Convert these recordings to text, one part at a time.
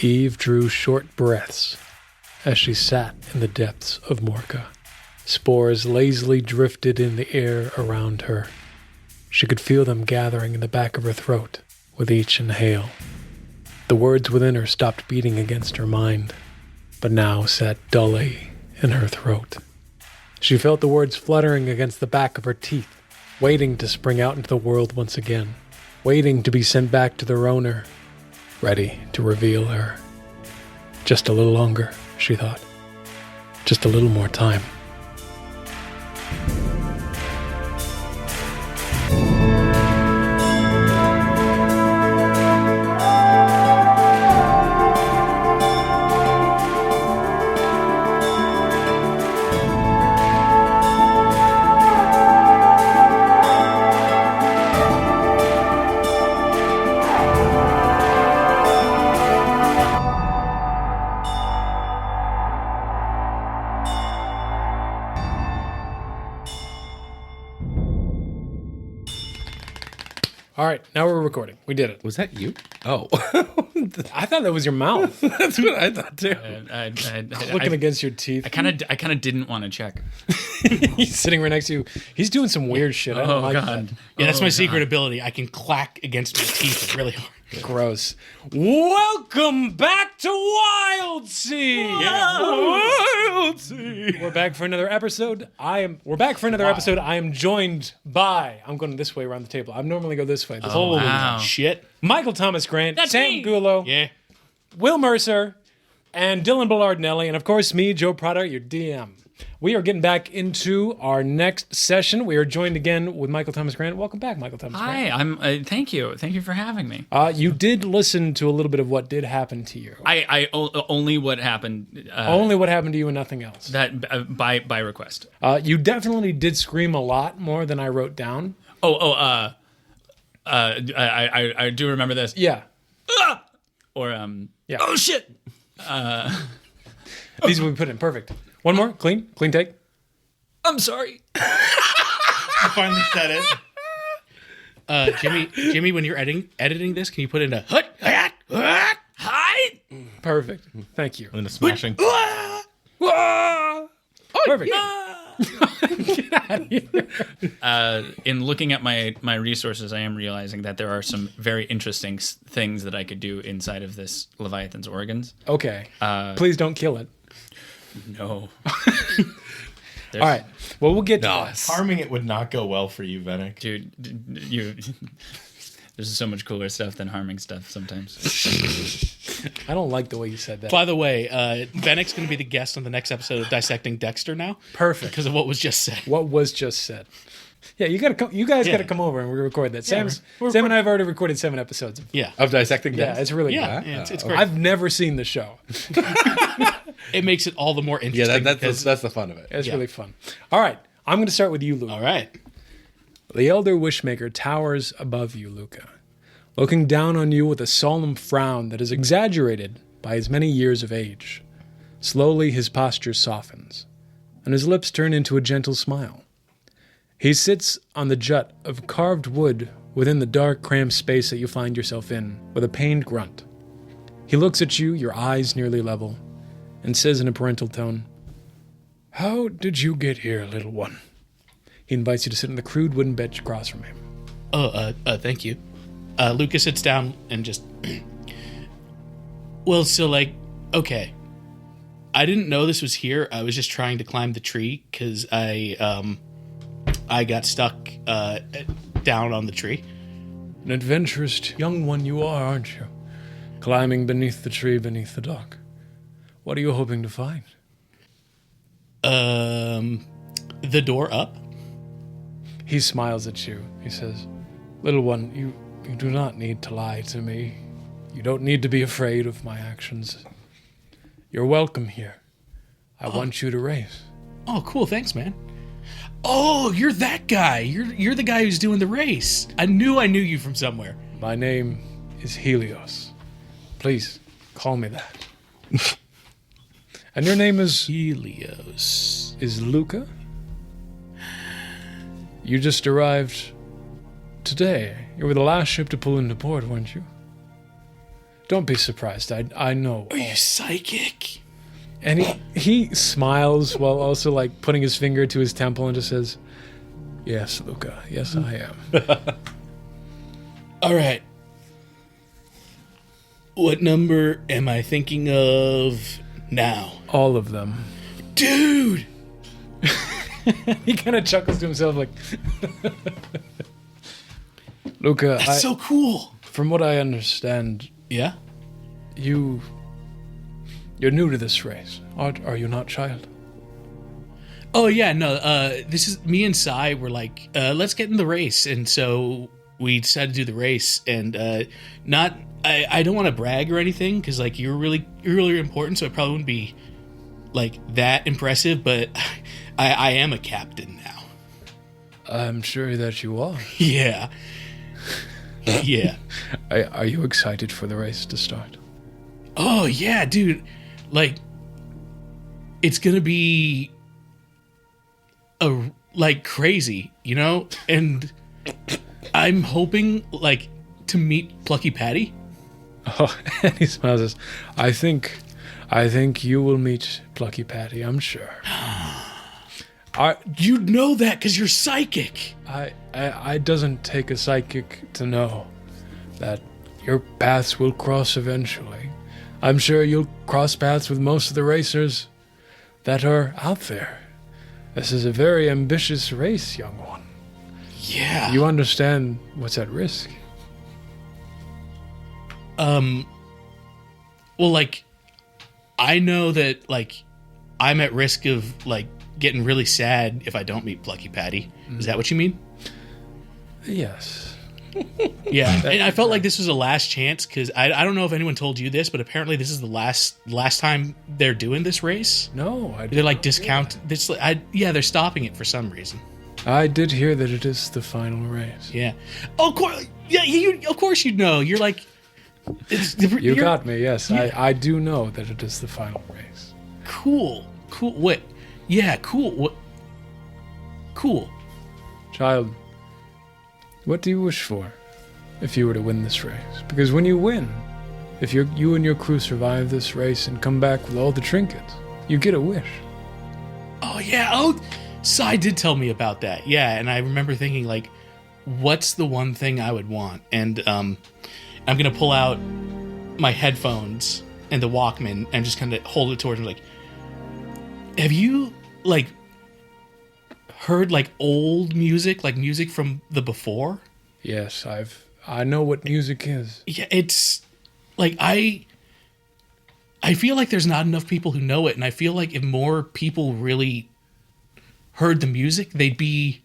Eve drew short breaths as she sat in the depths of Morca. Spores lazily drifted in the air around her. She could feel them gathering in the back of her throat with each inhale. The words within her stopped beating against her mind, but now sat dully in her throat. She felt the words fluttering against the back of her teeth, waiting to spring out into the world once again, waiting to be sent back to their owner, ready to reveal her. Just a little longer, she thought. Just a little more time. All right, now we're recording. We did it. Was that you? Oh. I thought that was your mouth. That's what I thought too. Looking against your teeth. I kind of didn't want to check. He's sitting right next to you. He's doing some weird shit. I don't like that. Yeah, that's my secret ability. I can clack against my teeth really hard. Gross. Welcome back to Wild Sea. Wild Sea. We're back for another episode. I am joined by. I'm going this way around the table. I normally go this way. Holy shit. Michael Thomas Grant, That's Sam me. Gullo, Yeah. Will Mercer, and Dylan Ballardinelli, and of course me, Joe Prado, your DM. We are getting back into our next session. We are joined again with Michael Thomas Grant. Welcome back, Michael Thomas Grant. Hi, I'm. Thank you for having me. You did listen to a little bit of what did happen to you. Only what happened. Only what happened to you and nothing else. That by request. You definitely did scream a lot more than I wrote down. I do remember this. Yeah. Or Yeah. Oh shit. These will be put in. Perfect. One more. Clean take. I'm sorry. I finally said it. Jimmy, when you're editing this, can you put in a hut? Hi. Perfect. Thank you. And a smashing. Perfect. Get out of here. In looking at my resources, I am realizing that there are some very interesting things that I could do inside of this Leviathan's organs. Okay. Please don't kill it. No. All right. Well, we'll get to that. Harming it would not go well for you, Venick. Dude, there's so much cooler stuff than harming stuff sometimes. I don't like the way you said that. By the way, Venick's going to be the guest on the next episode of Dissecting Dexter now. Perfect. Because of what was just said. What was just said. Yeah, you guys got to come over and we record that. Sam and I have already recorded 7 episodes. Of Dissecting Yeah, Death? it's really Yeah, good. it's great. I've never seen the show. It makes it all the more interesting. Yeah, that's the fun of it. It's really fun. All right. I'm going to start with you, Luca. All right. The Elder Wishmaker towers above you, Luca, looking down on you with a solemn frown that is exaggerated by his many years of age. Slowly his posture softens, and his lips turn into a gentle smile. He sits on the jut of carved wood within the dark, cramped space that you find yourself in, with a pained grunt. He looks at you, your eyes nearly level, and says in a parental tone, "How did you get here, little one?" He invites you to sit on the crude wooden bench across from him. Thank you. Luca sits down and just... Well, so, okay. I didn't know this was here. I was just trying to climb the tree because I got stuck down on the tree. An adventurous young one you are, aren't you? Climbing beneath the tree beneath the dock. What are you hoping to find? The door up? He smiles at you. He says, "Little one, you do not need to lie to me. You don't need to be afraid of my actions. You're welcome here. I want you to race." Oh, cool. Thanks, man. Oh, you're that guy. You're the guy who's doing the race. I knew you from somewhere. My name is Helios. Please, call me that. And your name is... Helios. Is Luca? You just arrived today. You were the last ship to pull into port, weren't you? Don't be surprised. I know. Are you psychic? And he smiles while also like putting his finger to his temple and just says, "Yes, Luca. Yes, I am." All right. What number am I thinking of now? All of them. Dude! He kind of chuckles to himself like, Luca, That's so cool. from what I understand, Yeah? you're new to this race. Are you not, child? Oh, yeah, no. This is me and Cy were like, let's get in the race. And so we decided to do the race. And I don't want to brag or anything because, like, you're really important. So it probably wouldn't be, like, that impressive. But I am a captain now. I'm sure that you are. Yeah. Yeah. Are you excited for the race to start? Oh, yeah, dude. Like, it's going to be crazy, you know? And I'm hoping, like, to meet Plucky Patty. Oh, and he smiles and says, I think you will meet Plucky Patty, I'm sure. You'd know that because you're psychic. I doesn't take a psychic to know that your paths will cross eventually. I'm sure you'll cross paths with most of the racers that are out there. This is a very ambitious race, young one. Yeah. You understand what's at risk. Well, like, I know that, like, I'm at risk of, like, getting really sad if I don't meet Plucky Patty. Is that what you mean? Yes. Yeah, and I felt like this was a last chance because I don't know if anyone told you this, but apparently this is the last time they're doing this race. No, I did. They're like discount this. They're stopping it for some reason. I did hear that it is the final race. Yeah. Oh, of course. Yeah. Of course you'd know. You're like. You got me. Yes, yeah. I do know that it is the final race. Cool. What? Yeah. Cool. What? Cool. Child, what do you wish for if you were to win this race? Because when you win, if you and your crew survive this race and come back with all the trinkets, you get a wish. Oh, yeah. Oh, Cy did tell me about that. Yeah, and I remember thinking, like, what's the one thing I would want? And I'm going to pull out my headphones and the Walkman and just kind of hold it towards him, like, have you, like, heard, like, old music, like music from the before? Yes, I know what music is. Yeah, it's like I feel like there's not enough people who know it, and I feel like if more people really heard the music, they'd be,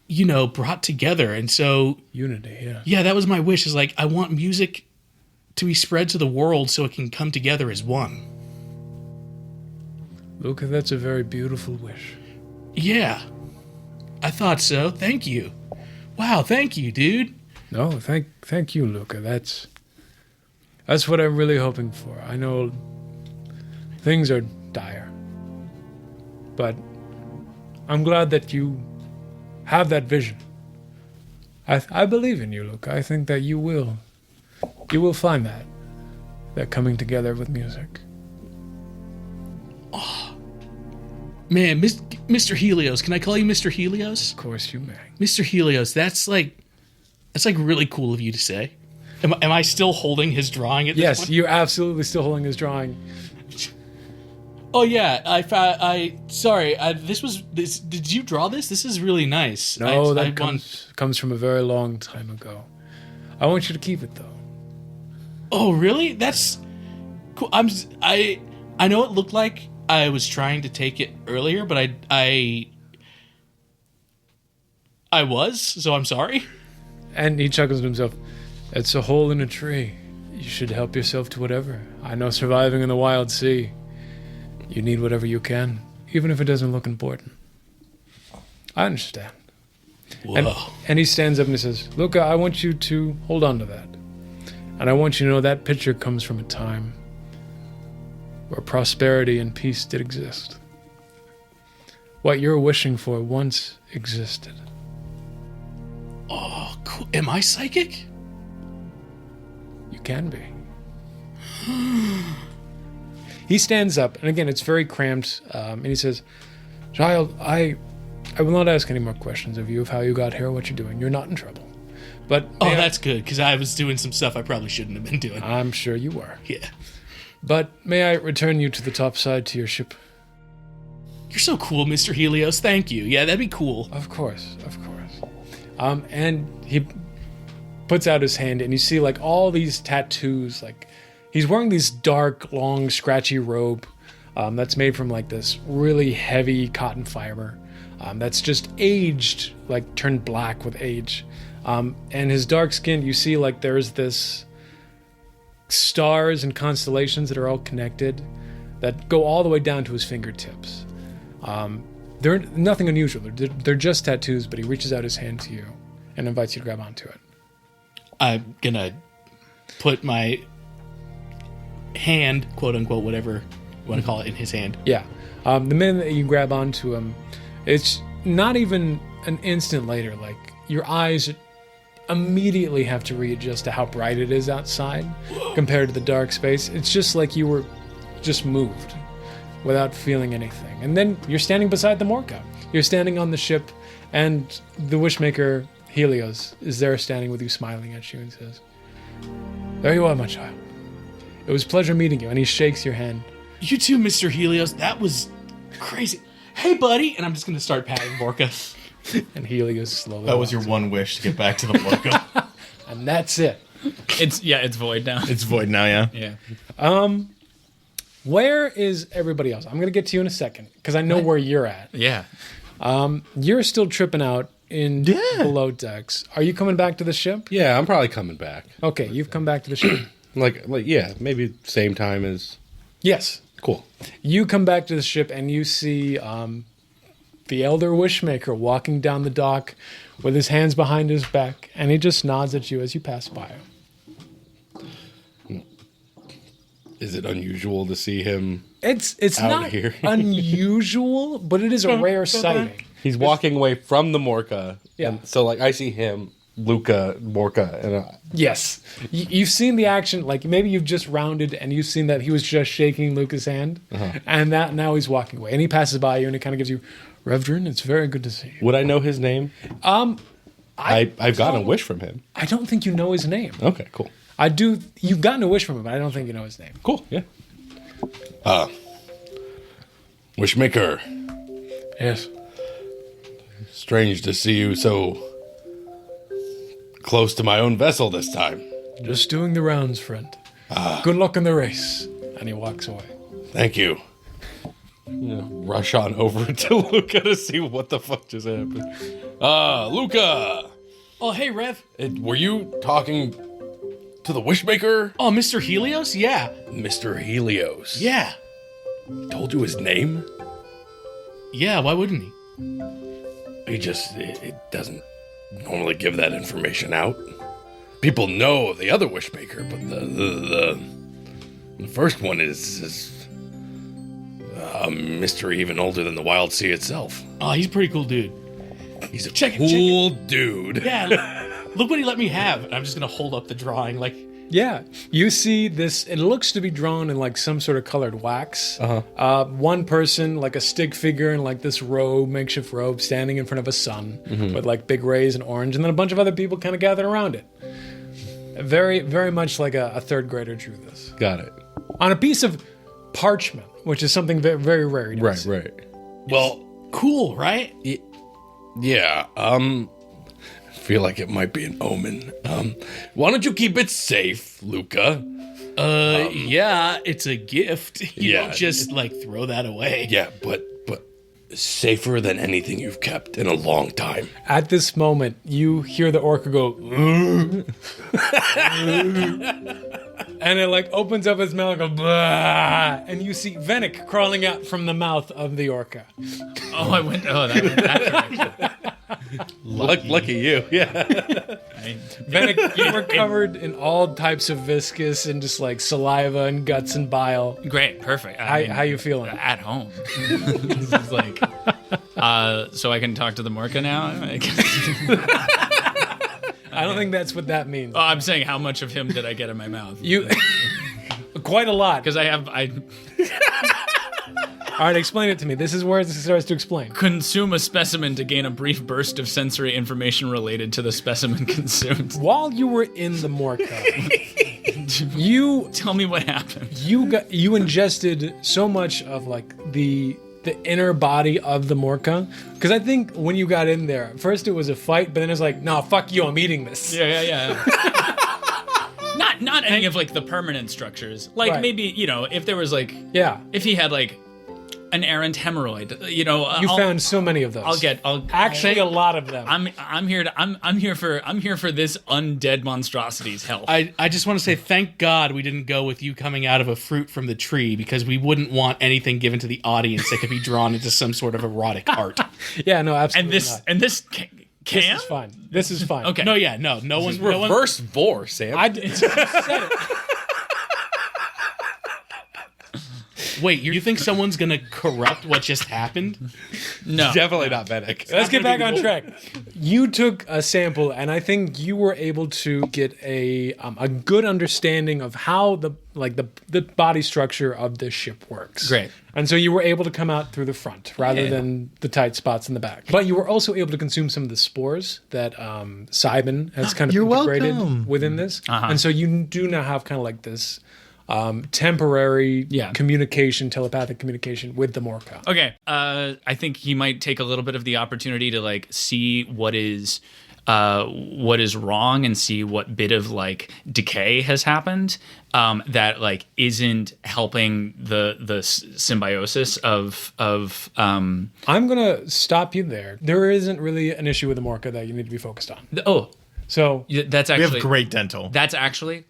you know, brought together. And so Unity, yeah. Yeah, that was my wish, is like I want music to be spread to the world so it can come together as one. Luca, that's a very beautiful wish. Yeah, I thought so. Thank you. Wow, thank you, dude. No, thank you, Luca. That's what I'm really hoping for. I know things are dire, but I'm glad that you have that vision. I believe in you, Luca. I think that you will find that coming together with music. Man, Mr. Helios, can I call you Mr. Helios? Of course you may. Mr. Helios, that's like really cool of you to say. Am I still holding his drawing at this Yes, point? you're absolutely still holding his drawing. Oh yeah, this. Did you draw this? This is really nice. No, that comes from a very long time ago. I want you to keep it though. Oh really? That's cool. I know it looked like I was trying to take it earlier, but I was, so I'm sorry. And he chuckles to himself. It's a hole in a tree. You should help yourself to whatever. I know surviving in the wild sea, you need whatever you can, even if it doesn't look important. I understand. Whoa. And he stands up and he says, Luca, I want you to hold on to that. And I want you to know that picture comes from a time where prosperity and peace did exist. What you're wishing for once existed. Oh, cool. Am I psychic? You it can be. He stands up, and again, it's very cramped, and he says, "Child, I will not ask any more questions of you of how you got here or what you're doing. You're not in trouble. But that's good, because I was doing some stuff I probably shouldn't have been doing. I'm sure you were. Yeah. But may I return you to the top side to your ship?" You're so cool, Mr. Helios. Thank you. Yeah, that'd be cool. Of course. And he puts out his hand, and you see like all these tattoos. Like he's wearing these dark, long, scratchy robe that's made from like this really heavy cotton fiber that's just aged, like turned black with age. And his dark skin, you see like there's this stars and constellations that are all connected that go all the way down to his fingertips. They're nothing unusual. They're just tattoos, but he reaches out his hand to you and invites you to grab onto it. I'm gonna put my hand, quote unquote, whatever you want to call it, in his hand. Yeah. The minute that you grab onto him, it's not even an instant later. Like your eyes immediately have to readjust to how bright it is outside compared to the dark space. It's just like you were just moved without feeling anything. And then you're standing beside the Morca. You're standing on the ship, and the Wishmaker, Helios, is there standing with you, smiling at you, and says, "There you are, my child. It was a pleasure meeting you." And he shakes your hand. You too, Mr. Helios. That was crazy. Hey, buddy. And I'm just going to start patting Morca. And Helios slowly That was your walks one wish to get back to the Morca. away. And that's it. It's void now. It's void now, yeah? Yeah. Where is everybody else? I'm going to get to you in a second, because I know where you're at. Yeah. You're still tripping out in below decks. Are you coming back to the ship? Yeah, I'm probably coming back. Okay, you've come back to the ship. Like yeah, maybe same time as... Yes. Cool. You come back to the ship, and you see the Elder Wishmaker walking down the dock with his hands behind his back, and he just nods at you as you pass by him. Is it unusual to see him? It's out not here? unusual, but it is a rare sighting. He's walking away from the Morca. Yeah. And so, like, I see him, Luca, Morca, and... Yes. You've seen the action, like maybe you've just rounded and you've seen that he was just shaking Luca's hand, and that now he's walking away. And he passes by you and he kind of gives you, "Reverend, it's very good to see you." Would I know his name? I've gotten a wish from him. I don't think you know his name. Okay, cool. I do. You've gotten a wish from him, but I don't think you know his name. Cool, yeah. Wishmaker, Yes. strange to see you so close to my own vessel this time. Just doing the rounds, friend. Good luck in the race. And he walks away. Thank you. Rush on over to Luca to see what the fuck just happened. Luca! Oh, hey, Rev. Were you talking to the Wishmaker? Oh, Mr. Helios? Yeah. Mr. Helios. Yeah. Told you his name? Yeah, why wouldn't he? He just, it doesn't normally give that information out. People know of the other Wishmaker, but the first one is a mystery even older than the Wild Sea itself. Oh, he's a pretty cool dude. He's a Check it. cool dude. Yeah, look what he let me have. And I'm just going to hold up the drawing like... Yeah. You see this, it looks to be drawn in like some sort of colored wax. One person, like a stick figure in like this robe, makeshift robe, standing in front of a sun with like big rays and orange, and then a bunch of other people kind of gathered around it. Very, very much like a third grader drew this. Got it. On a piece of parchment, which is something very, very rare. Right. Well, Cool, right? yeah, feel like it might be an omen. Why don't you keep it safe, Luca? Yeah, it's a gift. You yeah, don't just, like, throw that away. Yeah, but safer than anything you've kept in a long time. At this moment, you hear the orca go, and it like opens up its mouth and goes, "Blah," and you see Venick crawling out from the mouth of the orca. Oh, I went. Oh, that direction. Lucky you, yeah. Venick, you were covered in all types of viscous and just like saliva and guts and bile. Great, perfect. How you feeling? At home. This is like, so I can talk to the Morca now. I don't think that's what that means. Oh, I'm saying how much of him did I get in my mouth? You quite a lot. Because I All right, explain it to me. This is where it starts to explain. consume a specimen to gain a brief burst of sensory information related to the specimen consumed. While you were in the Morca, you Tell me what happened. you ingested so much of like the inner body of the Morca. Because I think when you got in there, first it was a fight, but then it's like, no, fuck you, I'm eating this. Yeah. Not any of like the permanent structures. Like Right. maybe, if there was like Yeah. if he had like an errant hemorrhoid, You found so many of those. Actually a lot of them. I'm here for this undead monstrosity's health. I just want to say thank God we didn't go with you coming out of a fruit from the tree, because we wouldn't want anything given to the audience that could be drawn into some sort of erotic art. Yeah, no, absolutely and not. this This can? is fine. This is fine. Okay. No one. Reverse vor, Sam. I said it. Wait, you think someone's gonna corrupt what just happened? No. Definitely not Venick. Let's get back on track. You took a sample, and I think you were able to get a good understanding of how the body structure of this ship works. Great. And so you were able to come out through the front rather than the tight spots in the back. But you were also able to consume some of the spores that Cybin has kind of integrated within this. And so you do now have kind of like this temporary telepathic communication with the Morca. Okay. I think he might take a little bit of the opportunity to like see what is wrong and see what bit of like decay has happened that like isn't helping the symbiosis of I'm gonna stop you there. There isn't really an issue with the Morca that you need to be focused on. So that's actually We have great dental. That's actually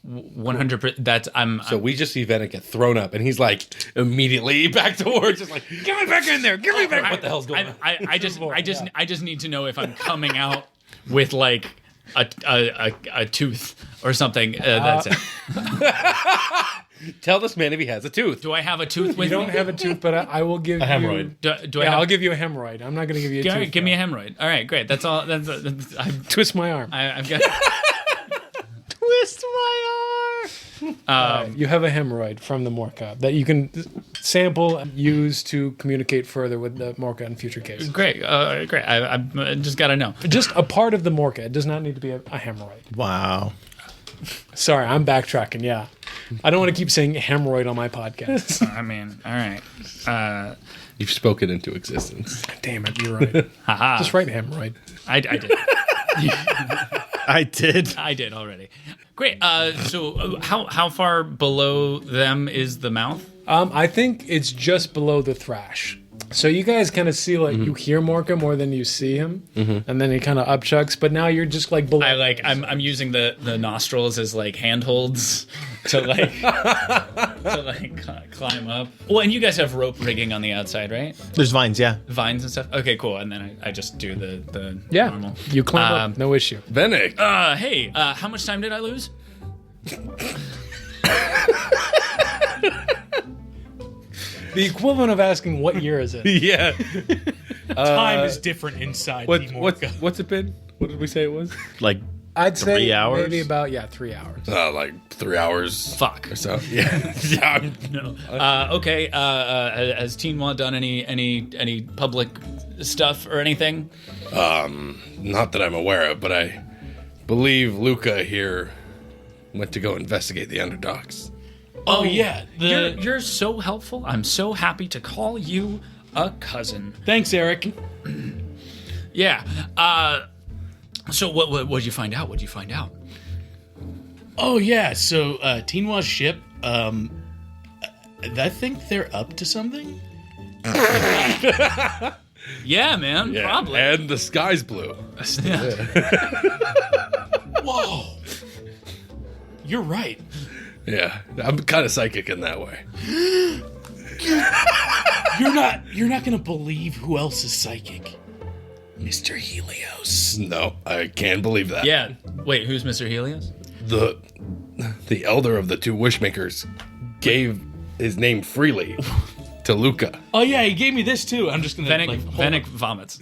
100%. That's So we just see Venick get thrown up, and he's like immediately back towards, just like, get me back in there, get me back. What the hell's going on? I just need to know if I'm coming out with like a tooth or something. That's it. Tell this man if he has a tooth. Do I have a tooth with you me? don't have a tooth, but I will give A hemorrhoid. Do I have? I'll give you a hemorrhoid. I'm not going to give you a tooth. Give me a hemorrhoid. All right, great. That's all. Twist my arm. I've got. Twist my arm. You have a hemorrhoid from the Morca that you can sample and use to communicate further with the Morca in future cases. Great. Great. I just got to know. Just a part of the Morca. It does not need to be a hemorrhoid. Wow. Sorry, I'm backtracking. Yeah. I don't want to keep saying hemorrhoid on my podcast. I mean, all right. You've spoken into existence. Damn it, you're right. Haha. Just write hemorrhoid. I did. I did. I did already. Great. So how far below them is the mouth? I think it's just below the thrash. So you guys kind of see, like, you hear Morca more than you see him, and then he kind of upchucks, but now you're just, like, below. I'm using the nostrils as, like, handholds to, like, climb up. Well, and you guys have rope rigging on the outside, right? There's vines, yeah. Vines and stuff? Okay, cool. And then I just do the Yeah, normal. you climb up, no issue. Venick. Hey, how much time did I lose? The equivalent of asking, what year is it? Yeah. Time is different inside the Morca. What's it been? What did we say it was? Like, I'd say 3 hours? maybe about, 3 hours. Like 3 hours. Fuck. Or so. Yeah. Yeah. No. Okay. Has Teenwa done any public stuff or anything? Not that I'm aware of, but I believe Luca here went to go investigate the underdogs. Oh yeah, You're so helpful. I'm so happy to call you a cousin. Thanks, Eric. Yeah. So what'd you find out? What'd you find out? Oh yeah, so Teenwa's ship. I think they're up to something. Yeah, man. Yeah. Probably. And the sky's blue. Whoa, you're right. Yeah. I'm kind of psychic in that way. You're not gonna believe who else is psychic. Mr. Helios. No, I can't believe that. Yeah. Wait, who's Mr. Helios? The elder of the two Wishmakers gave his name freely to Luca. Oh yeah, he gave me this too. I'm just gonna Venick vomits.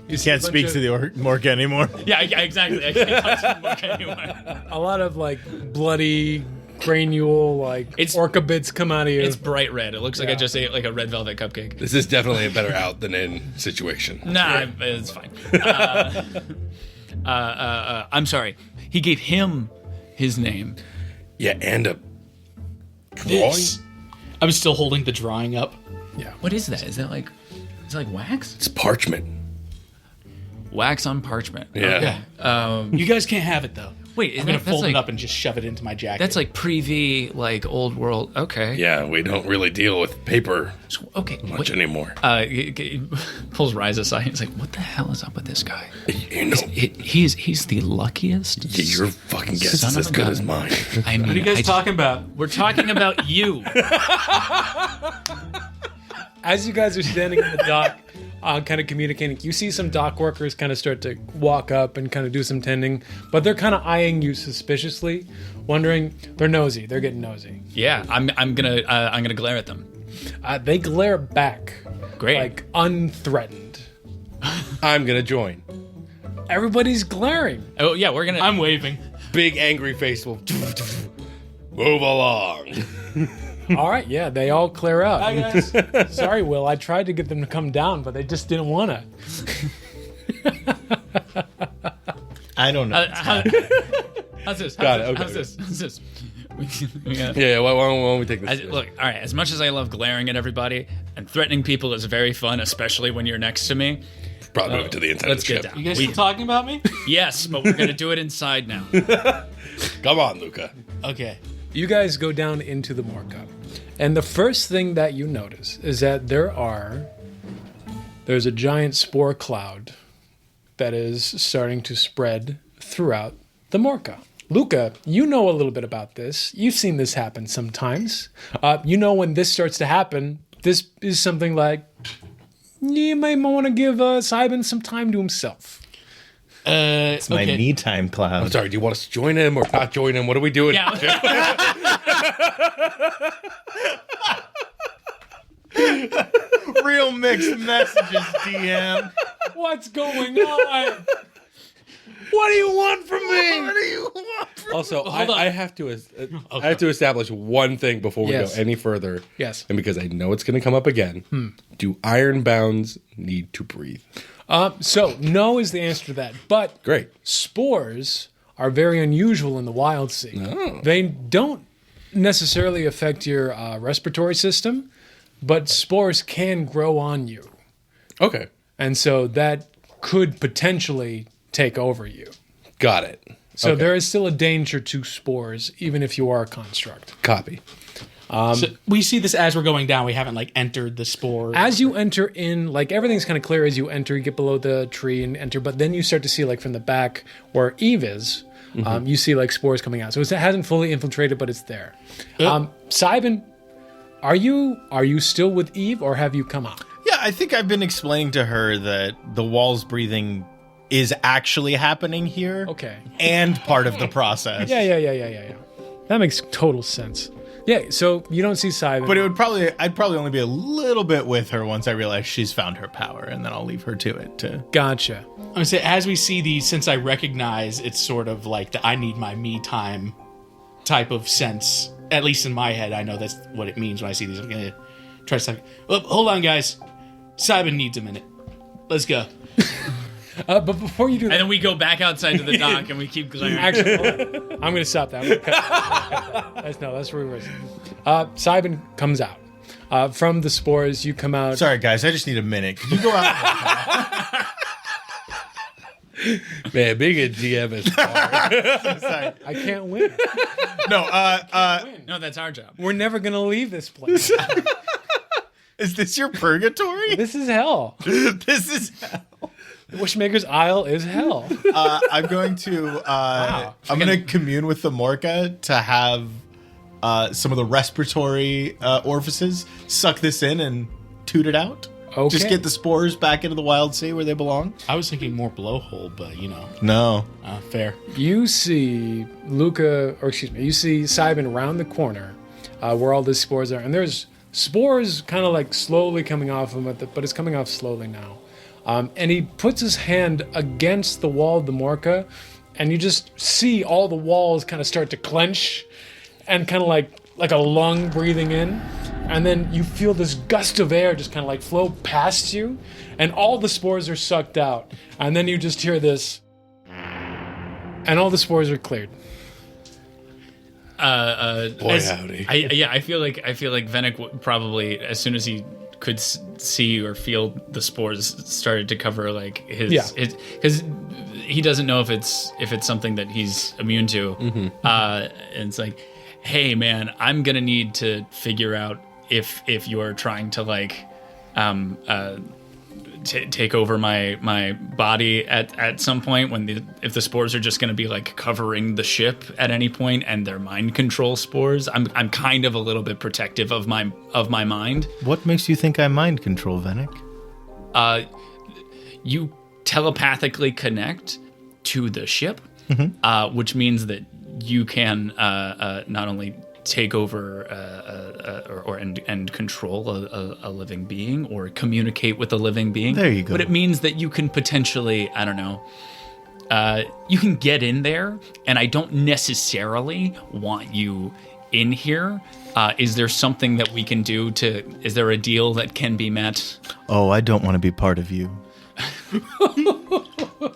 You see Can't a bunch speak of- to the Morca anymore. Yeah, exactly. I can't talk to Morca anymore. A lot of like bloody granule, like It's- orca bits come out of you. It's bright red. It looks like I Yeah. just ate like a red velvet cupcake. This is definitely a better out than in situation. Nah, it's fine. I'm sorry. He gave him his name. Yeah, and a drawing. This. I'm still holding the drawing up. What is that? Is that like wax? It's parchment. Wax on parchment. Yeah. You guys can't have it though. Wait, I'm gonna that's fold like it up and just shove it into my jacket. that's like pre-V, like old world. Okay. Yeah, we don't really deal with paper So, okay. much anymore. He pulls Rise aside. He's like, "What the hell is up with this guy? You know, He's the luckiest." yeah, your fucking guess Son is of as a good gun. as mine. I mean, What are you guys talking about? We're talking about you. As you guys are standing in the dock, kind of communicating, you see some dock workers kind of start to walk up and kind of do some tending, but they're kind of eyeing you suspiciously, wondering. They're nosy. They're getting nosy. Yeah, I'm gonna glare at them. They glare back, Great. like unthreatened. I'm gonna join. Everybody's glaring. Oh yeah, we're gonna. I'm waving. Big angry face will move along. All right, yeah, they all clear out. Hi guys. Sorry, Will, I tried to get them to come down, but they just didn't want to. I don't know. how's this? Got it, okay. How's this? We got- Yeah, why don't we take this? Look, all right. As much as I love glaring at everybody and threatening people is very fun, especially when you're next to me. Probably move it to the inside Let's of the get ship. down. You guys still talking about me? Yes, but we're gonna do it inside now. Come on, Luca. Okay. You guys go down into the Morca, and the first thing that you notice is that there's a giant spore cloud that is starting to spread throughout the Morca. Luca, you know a little bit about this. You've seen this happen sometimes. You know when this starts to happen, this is something like you may want to give Cybin some time to himself. It's my me time cloud. I'm sorry, do you want us to join him or not join him? What are we doing? Yeah. Real mixed messages, DM. What's going on? What do you want from me? What do you want from Also, Hold on. I have to establish one thing before we Yes. go any further. Yes. And because I know it's going to come up again, do ironbounds need to breathe? So no is the answer to that, but Great. spores are very unusual in the wild sea. They don't necessarily affect your respiratory system, but spores can grow on you. Okay. And so that could potentially take over you. Got it. So Okay. there is still a danger to spores, even if you are a construct. Copy. So we see this as we're going down. We haven't like entered the spore. As you enter in, like everything's kind of clear as you enter, you get below the tree and enter, but then you start to see like from the back where Eve is, you see like spores coming out. So it hasn't fully infiltrated, but it's there. Cybin, are you still with Eve or have you come out? Yeah, I think I've been explaining to her that the walls breathing is actually happening here. Okay. And part of the process. Yeah. That makes total sense. Yeah, so you don't see Cybin. But I'd probably only be a little bit with her once I realize she's found her power, and then I'll leave her to it. Gotcha. I'm gonna say as we see these, since I recognize it's sort of like the I need my me time type of sense. At least in my head, I know that's what it means when I see these. I'm gonna try to say, well, hold on, guys. Cybin needs a minute. Let's go. But before you do And that, then we go back outside to the dock and we keep glaring. actually, hold on. I'm going to stop that. That's reverse. Cybin comes out. From the spores, you come out. Sorry, guys, I just need a minute. Can you go out? Man, being a GM is hard. Sorry. I can't win. No, No, that's our job. We're never going to leave this place. is this your purgatory? This is hell. This is Wishmaker's Isle is hell. I'm going to I'm going to commune with the Morca to have some of the respiratory orifices suck this in and toot it out. Okay. Just get the spores back into the wild sea where they belong. I was thinking more blowhole, but you know, No. fair. You see you see Cybin around the corner where all the spores are. And there's spores kind of like slowly coming off him, but it's coming off slowly now. And he puts his hand against the wall of the Morca, and you just see all the walls kind of start to clench and kind of like a lung breathing in. And then you feel this gust of air just kind of like flow past you, and all the spores are sucked out. And then you just hear this, and all the spores are cleared. Boy, howdy. I feel like Venick probably, as soon as he could see or feel the spores started to cover like his because he doesn't know if it's something that he's immune to. And it's like, hey man, I'm gonna need to figure out if you're trying to like take over my body at some point if the spores are just going to be like covering the ship at any point and they're mind control spores. I'm kind of a little bit protective of my mind. What makes you think I mind control, Venick? You telepathically connect to the ship, which means that you can not only take over and control a living being or communicate with a living being. There you go. But it means that you can potentially, I don't know, you can get in there, and I don't necessarily want you in here. Is there something that we can do is there a deal that can be met? Oh, I don't want to be part of you.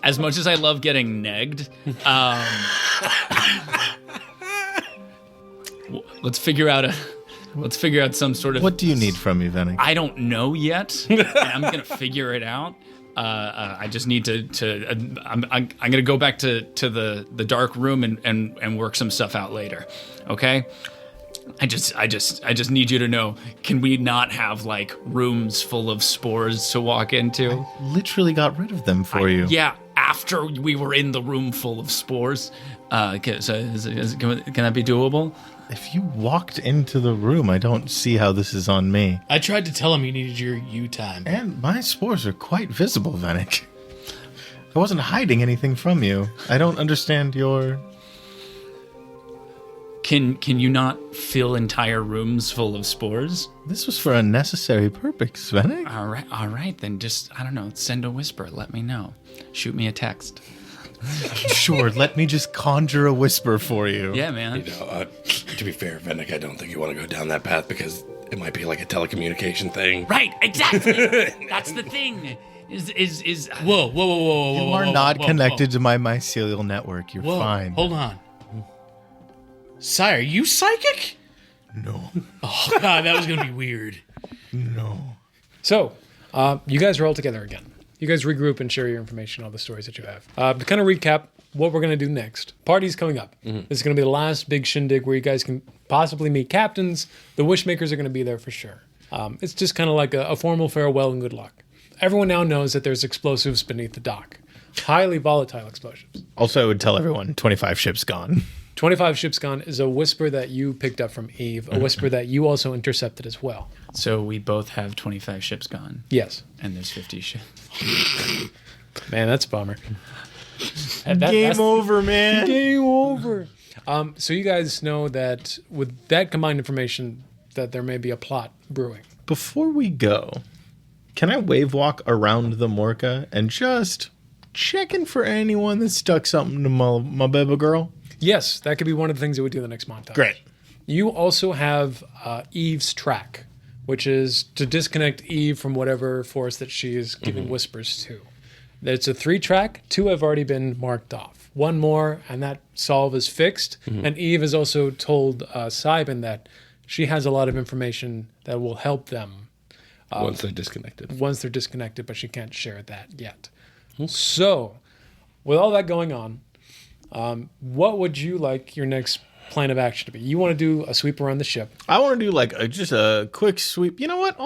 As much as I love getting negged, let's figure out some sort of. What do you need from me, Venick? I don't know yet, and I'm gonna figure it out. I just need to. I'm gonna go back to the dark room and work some stuff out later. Okay. I just need you to know. Can we not have like rooms full of spores to walk into? I literally got rid of them for you. Yeah, after we were in the room full of spores. Can that be doable? If you walked into the room, I don't see how this is on me. I tried to tell him you needed your you time. And my spores are quite visible, Venick. I wasn't hiding anything from you. I don't understand your... Can you not fill entire rooms full of spores? This was for a necessary purpose, Venick. All right, then just, I don't know, send a whisper, let me know. Shoot me a text. Sure, let me just conjure a whisper for you. Yeah, man. You know, to be fair, Venick, I don't think you want to go down that path because it might be like a telecommunication thing. Right, exactly. That's the thing. Is Whoa. You are not connected to my mycelial network. You're fine. Hold on. Sire, you psychic? No. Oh, God, that was going to be weird. No. So, you guys are all together again. You guys regroup and share your information, all the stories that you have. To kind of recap what we're going to do next. Party's coming up. This is going to be the last big shindig where you guys can possibly meet captains. The Wishmakers are going to be there for sure. It's just kind of like a formal farewell and good luck. Everyone now knows that there's explosives beneath the dock. Highly volatile explosives. Also, I would tell everyone 25 ships gone. 25 ships gone is a whisper that you picked up from Eve, a whisper that you also intercepted as well. So we both have 25 ships gone. Yes. And there's 50 ships. Man, that's a bummer. Game over, man. Game over. So you guys know that with that combined information, that there may be a plot brewing. Before we go, can I wave walk around the Morca and just checking for anyone that stuck something to my baby girl? Yes, that could be one of the things that we do in the next montage. Great. You also have Eve's track, which is to disconnect Eve from whatever force that she is giving whispers to. It's a 3-track. 2 have already been marked off. 1 more, and that solve is fixed. And Eve has also told Cybin that she has a lot of information that will help them. Once they're disconnected. But she can't share that yet. So, with all that going on, what would you like your next plan of action to be? You want to do a sweep around the ship. I want to do just a quick sweep. You know what?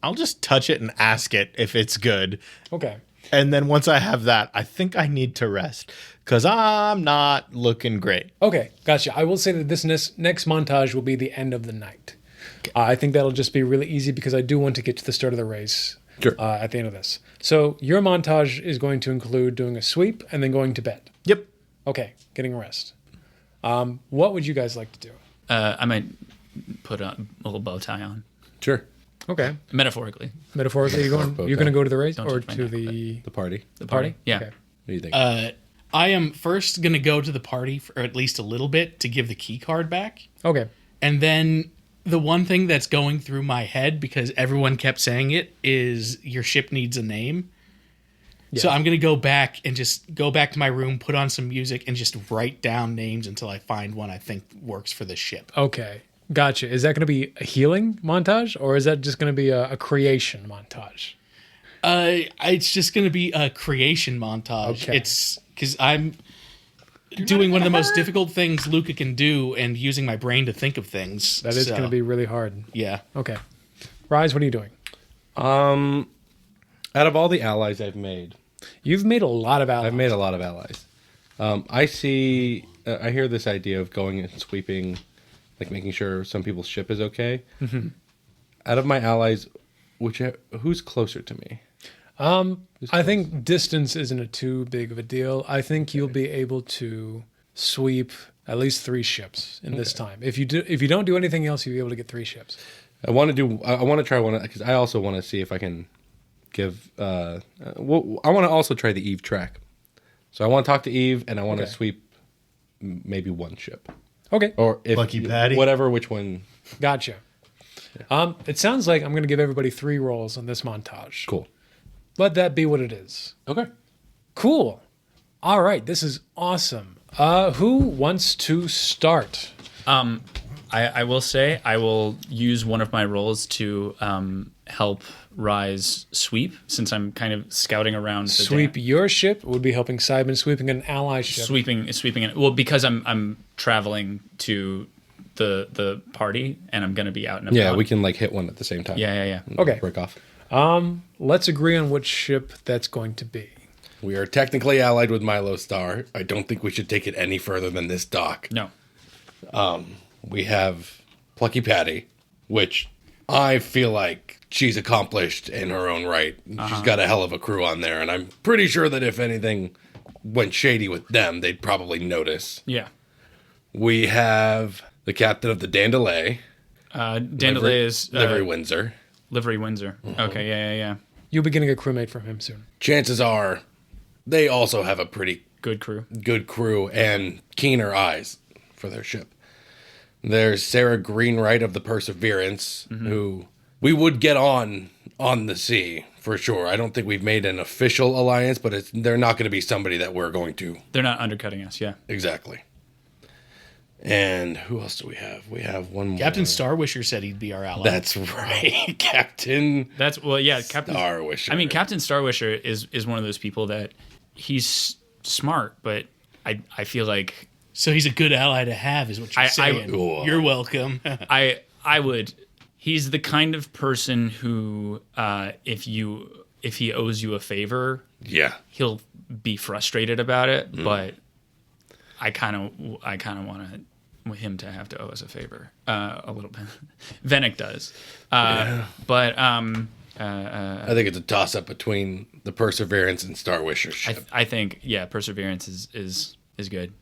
I'll just touch it and ask it if it's good. Okay. And then once I have that, I think I need to rest because I'm not looking great. Okay, gotcha. I will say that this next montage will be the end of the night. Okay. I think that'll just be really easy because I do want to get to the start of the race at the end of this. So your montage is going to include doing a sweep and then going to bed. Yep. Okay, getting a rest. What would you guys like to do? I might put a little bow tie on. Sure. Okay. Metaphorically. You're going to go to the race Don't or touch my to neck, the The party. party? Yeah. Okay. What do you think? I am first going to go to the party for at least a little bit to give the key card back. Okay. And then the one thing that's going through my head, because everyone kept saying it, is your ship needs a name. So I'm going to go back and just go back to my room, put on some music, and just write down names until I find one I think works for the ship. Okay. Gotcha. Is that going to be a healing montage or is that just going to be a creation montage? It's just going to be a creation montage. Okay. It's because I'm doing one of the most difficult things Luca can do and using my brain to think of things. That is going to be really hard. Yeah. Okay. Rise, what are you doing? Out of all the allies I've made, You've made a lot of allies. I've made a lot of allies. I hear this idea of going and sweeping, like making sure some people's ship is okay. Mm-hmm. Out of my allies, who's closer to me? I think distance isn't too big of a deal. I think you'll be able to sweep at least 3 ships in this time. If you don't do anything else, you'll be able to get 3 ships. I want to try one because I also want to see if I can give. I want to also try the Eve track. So I want to talk to Eve and I want to sweep maybe 1 ship. Okay. Or if Lucky Patty. whatever, which one. Gotcha. It sounds like I'm going to give everybody 3 rolls on this montage. Cool. Let that be what it is. Okay. Cool. All right. This is awesome. Who wants to start? I will say I will use one of my rolls to help Rise sweep, since I'm kind of scouting around. Sweep your ship would be helping Cybin, sweeping an ally ship. Sweeping it. Well, because I'm traveling to the party and I'm going to be out and about. Yeah, we can like hit one at the same time. Yeah. Okay. Break off. Let's agree on which ship that's going to be. We are technically allied with Milo Star. I don't think we should take it any further than this dock. No. We have Plucky Patty, which I feel like she's accomplished in her own right. She's got a hell of a crew on there, and I'm pretty sure that if anything went shady with them, they'd probably notice. Yeah. We have the captain of the Dandelion. Dandelion is Livery Windsor. Livery Windsor. Mm-hmm. Okay, yeah. You'll be getting a crewmate from him soon. Chances are they also have a pretty Good crew. good crew and keener eyes for their ship. There's Sarah Greenwright of the Perseverance, who we would get on the sea for sure. I don't think we've made an official alliance, but they're not going to be somebody that we're going to. They're not undercutting us, yeah. Exactly. And who else do we have? We have one more. Captain Starwisher said he'd be our ally. That's right. Captain Captain Starwisher. I mean, Captain Starwisher is one of those people that he's smart, but I feel like So he's a good ally to have, is what you're saying. You're welcome. I would. He's the kind of person who, if he owes you a favor, yeah, he'll be frustrated about it. But I kind of want him to have to owe us a favor a little bit. Venick does, but I think it's a toss up between the Perseverance and Starwisher's ship. I think Perseverance is good.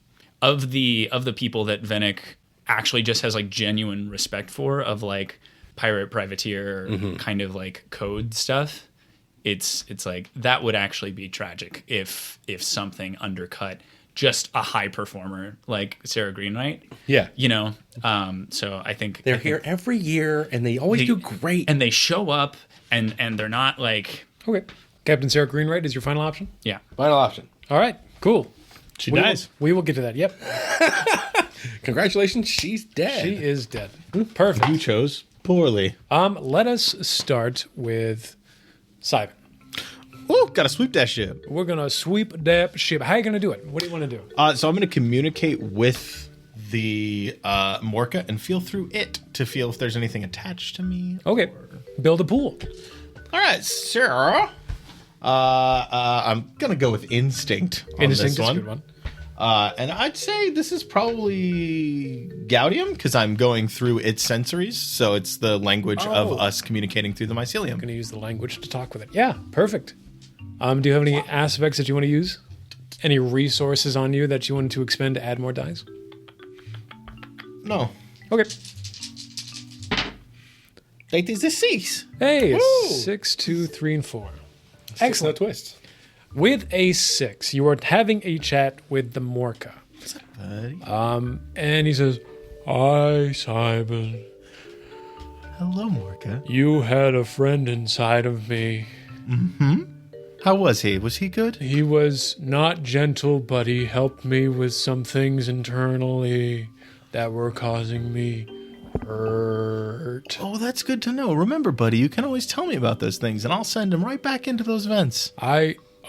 Of the people that Venick actually just has like genuine respect for, of like pirate privateer kind of like code stuff, it's like that would actually be tragic if something undercut just a high performer like Sarah Greenwright. Yeah. So I think They're here every year and they always do great. and they show up and they're not like Okay. Captain Sarah Greenwright is your final option? yeah. Final option. All right. Cool. She dies. We will get to that. Yep. Congratulations, she's dead. She is dead. Perfect. You chose poorly. Let us start with Cybin. Ooh, gotta sweep that ship. We're going to sweep that ship. How are you going to do it? What do you want to do? So I'm going to communicate with the Morca and feel through it to feel if there's anything attached to me. Okay. Build a pool. All right, Sarah. I'm going to go with instinct on Instinct this is a one. good one. And I'd say this is probably Gaudium because I'm going through its sensories. So it's the language of us communicating through the mycelium. Going to use the language to talk with it. Yeah, perfect. Do you have any aspects that you want to use? Any resources on you that you want to expend to add more dice? No. Okay. That is a 6. Hey, Woo! it's 6, 2, 3, and 4. Excellent. twist. With a 6, you are having a chat with the Morca. What's up, buddy? And he says, "Hi, Cybin. Hello, Morca. You had a friend inside of me. How was he? Was he good? He was not gentle, but he helped me with some things internally that were causing me hurt." Oh, that's good to know. Remember, buddy, you can always tell me about those things, and I'll send him right back into those vents.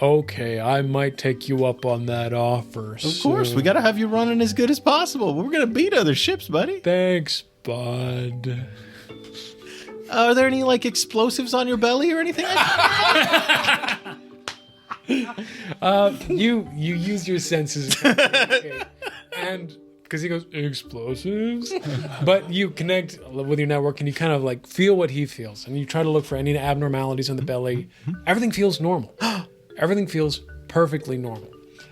Okay, I might take you up on that offer. Of course, we gotta have you running as good as possible. We're gonna beat other ships, buddy. Thanks, bud. Are there any, like, explosives on your belly or anything? You use your senses, and because he goes explosives, but you connect with your network and you kind of like feel what he feels, and you try to look for any abnormalities on the belly. Everything feels normal. Everything feels perfectly normal,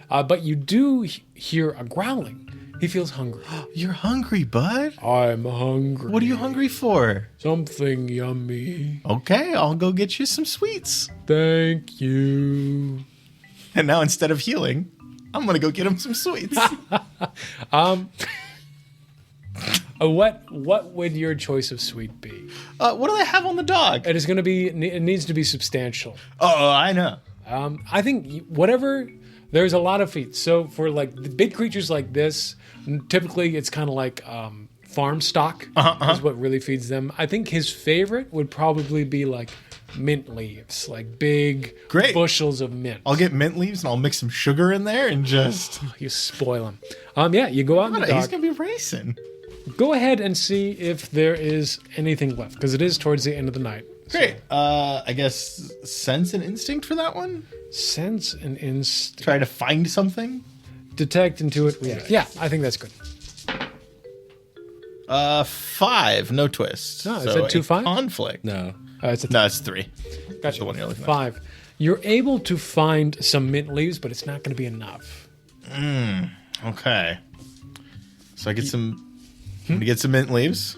but you do hear a growling. He feels hungry. You're hungry, bud. I'm hungry. What are you hungry for? Something yummy. Okay, I'll go get you some sweets. Thank you. And now instead of healing, I'm gonna go get him some sweets. What would your choice of sweet be? What do they have on the dog? It is going to be. It needs to be substantial. Oh, I know. I think whatever. There's a lot of feet. So for like the big creatures like this, typically it's kind of like farm stock is what really feeds them. I think his favorite would probably be like mint leaves, like big bushels of mint. I'll get mint leaves and I'll mix some sugar in there and just You spoil him. Yeah, you go out in the he's dark. gonna be racing. Go ahead and see if there is anything left, because it is towards the end of the night. Great. I guess sense and instinct for that one. Sense and instinct. Try to find something. Detect, intuit, react. Yeah, I think that's good. 5, no twist. No, is it 2, 5? Conflict. No. It's a No, it's 3. Gotcha. The one you're looking at. 5. You're able to find some mint leaves, but it's not going to be enough. Okay. So I get some. I'm gonna get some mint leaves.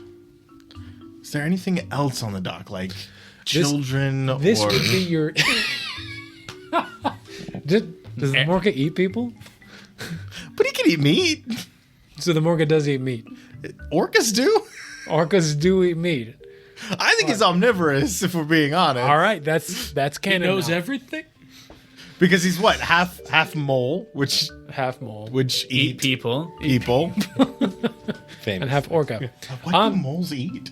Is there anything else on the dock, like children This or? would be your. Does the Morca eat people? But he can eat meat. So the Morca does eat meat. Orcas do. Orcas do eat meat. I think he's omnivorous, if we're being honest. All right, that's He canon. knows now. everything. Because he's what, half mole, which Half mole Eat people. people. Famous. and half orca. What do moles eat?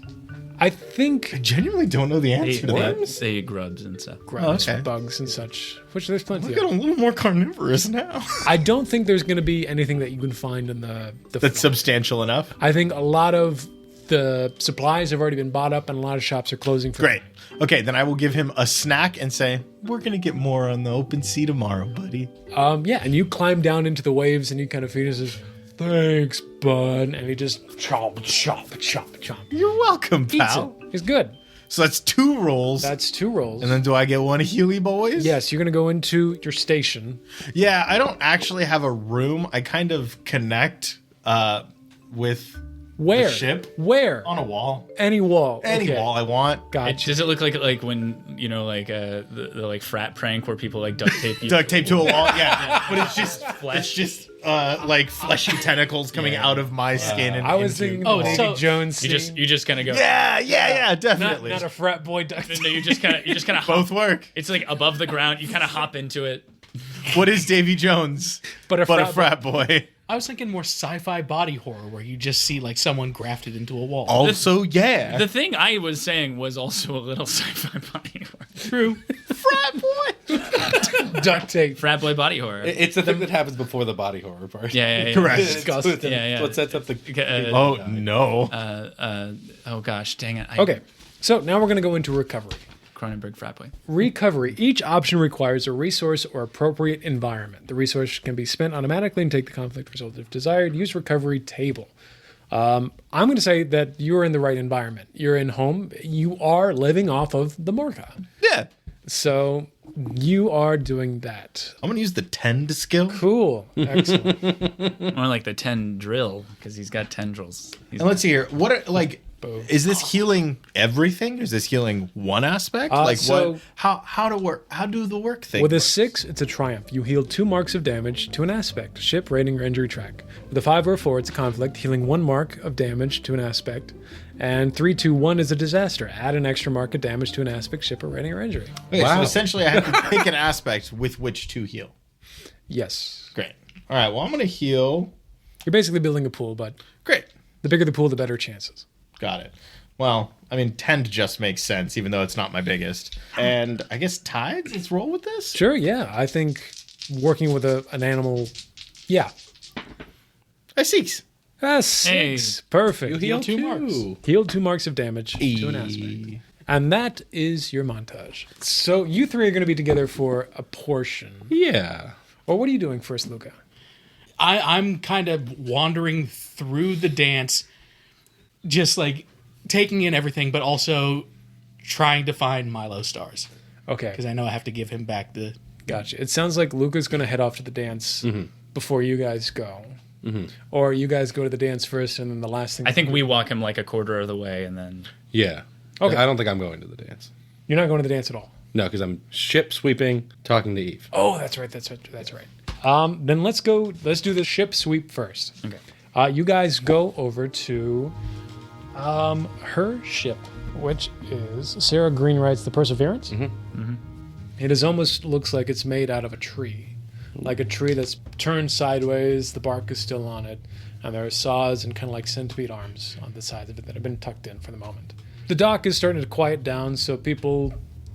I think I genuinely don't know the They, answer to that. they eat grubs and stuff. grubs, okay. bugs, and such, which there's plenty Look at of. a little more carnivorous now. I don't think there's going to be anything that you can find in the That's substantial enough. I think a lot of the supplies have already been bought up, and a lot of shops are closing for. Great. Okay, then I will give him a snack and say, "We're gonna get more on the open sea tomorrow, buddy." Yeah, and you climb down into the waves, and you kind of feed us. Says, "Thanks, bud," and he just chomp, chomp, chomp, chomp. You're welcome, Eats pal. it. He's good. So that's 2 rolls. That's 2 rolls. And then do I get one Healy boys? Yes, you're going to go into your station. Yeah, I don't actually have a room. I kind of connect with Where? the ship Where? on a wall. Any wall. Any Okay. wall I want. Gotcha. Does it look like when like the like frat prank where people like duct tape you? Duct tape to a wall. Yeah, but it's just flesh. It's just like fleshy tentacles coming out of my skin. And I was into- thinking Oh, the Davy so- Jones You scene. just kind of go. Yeah, not, definitely. not a frat boy duct No, you just kind of Both work. It's like above the ground. You kind of hop into it. What is Davy Jones? But a frat frat boy. I was thinking more sci-fi body horror where you just see like someone grafted into a wall. Also, yeah. The thing I was saying was also a little sci-fi body horror. True. frat boy. duct tape. Frat boy body horror. It's the thing that happens before the body horror part. Yeah. Correct. It's Yeah. what sets up the. Oh no. Oh gosh, dang it. Okay, so now we're going to go into recovery. Cronenberg frat boy. Recovery. Each option requires a resource or appropriate environment. The resource can be spent automatically and take the conflict result if desired. Use recovery table. I'm going to say that you're in the right environment. You're in home. You are living off of the Morca. Yeah. So you are doing that. I'm gonna use the tend skill. Cool. Excellent. More like the 10 drill because he's got tendrils. And let's see here. What are like Boom. Is this healing everything? Is this healing one aspect? So- what? How do the work thing? With a work? 6, it's a triumph. You heal 2 marks of damage to an aspect, ship, rating, or injury track. With a 5 or a 4, it's a conflict, healing 1 mark of damage to an aspect. And 3, 2, 1 is a disaster. Add an extra mark of damage to an aspect, ship, or rating, or injury. Okay, so essentially, I have to pick an aspect with which to heal. Yes. Great. All right. Well, I'm gonna heal. You're basically building a pool, but Great. the bigger the pool, the better chances. Got it. Well, I mean, 10 just makes sense, even though it's not my biggest. And I guess tides. Let's roll with this. Sure, yeah. I think working with an animal, yeah. I 6. 6. Hey. Perfect. You heal 2 marks. Healed 2 marks of damage to an aspect. And that is your montage. So you 3 are going to be together for a portion. Yeah. Or what are you doing first, Luca? I'm kind of wandering through the dance, just like taking in everything, but also trying to find Milo stars. Okay. Because I know I have to give him back the... Gotcha. It sounds like Luca's going to head off to the dance before you guys go. Or you guys go to the dance first, and then the last thing... I think we walk him like a quarter of the way, and then... Yeah. Okay. I don't think I'm going to the dance. You're not going to the dance at all? No, because I'm ship sweeping, talking to Eve. Oh, that's right. That's right. Then let's do the ship sweep first. Okay. You guys go over to her ship, which is Sarah Greenwright's the Perseverance. It is almost looks like it's made out of a tree, like a tree that's turned sideways. The bark is still on it, and there are saws and kind of like centipede arms on the sides of it that have been tucked in for the moment. The dock is starting to quiet down, so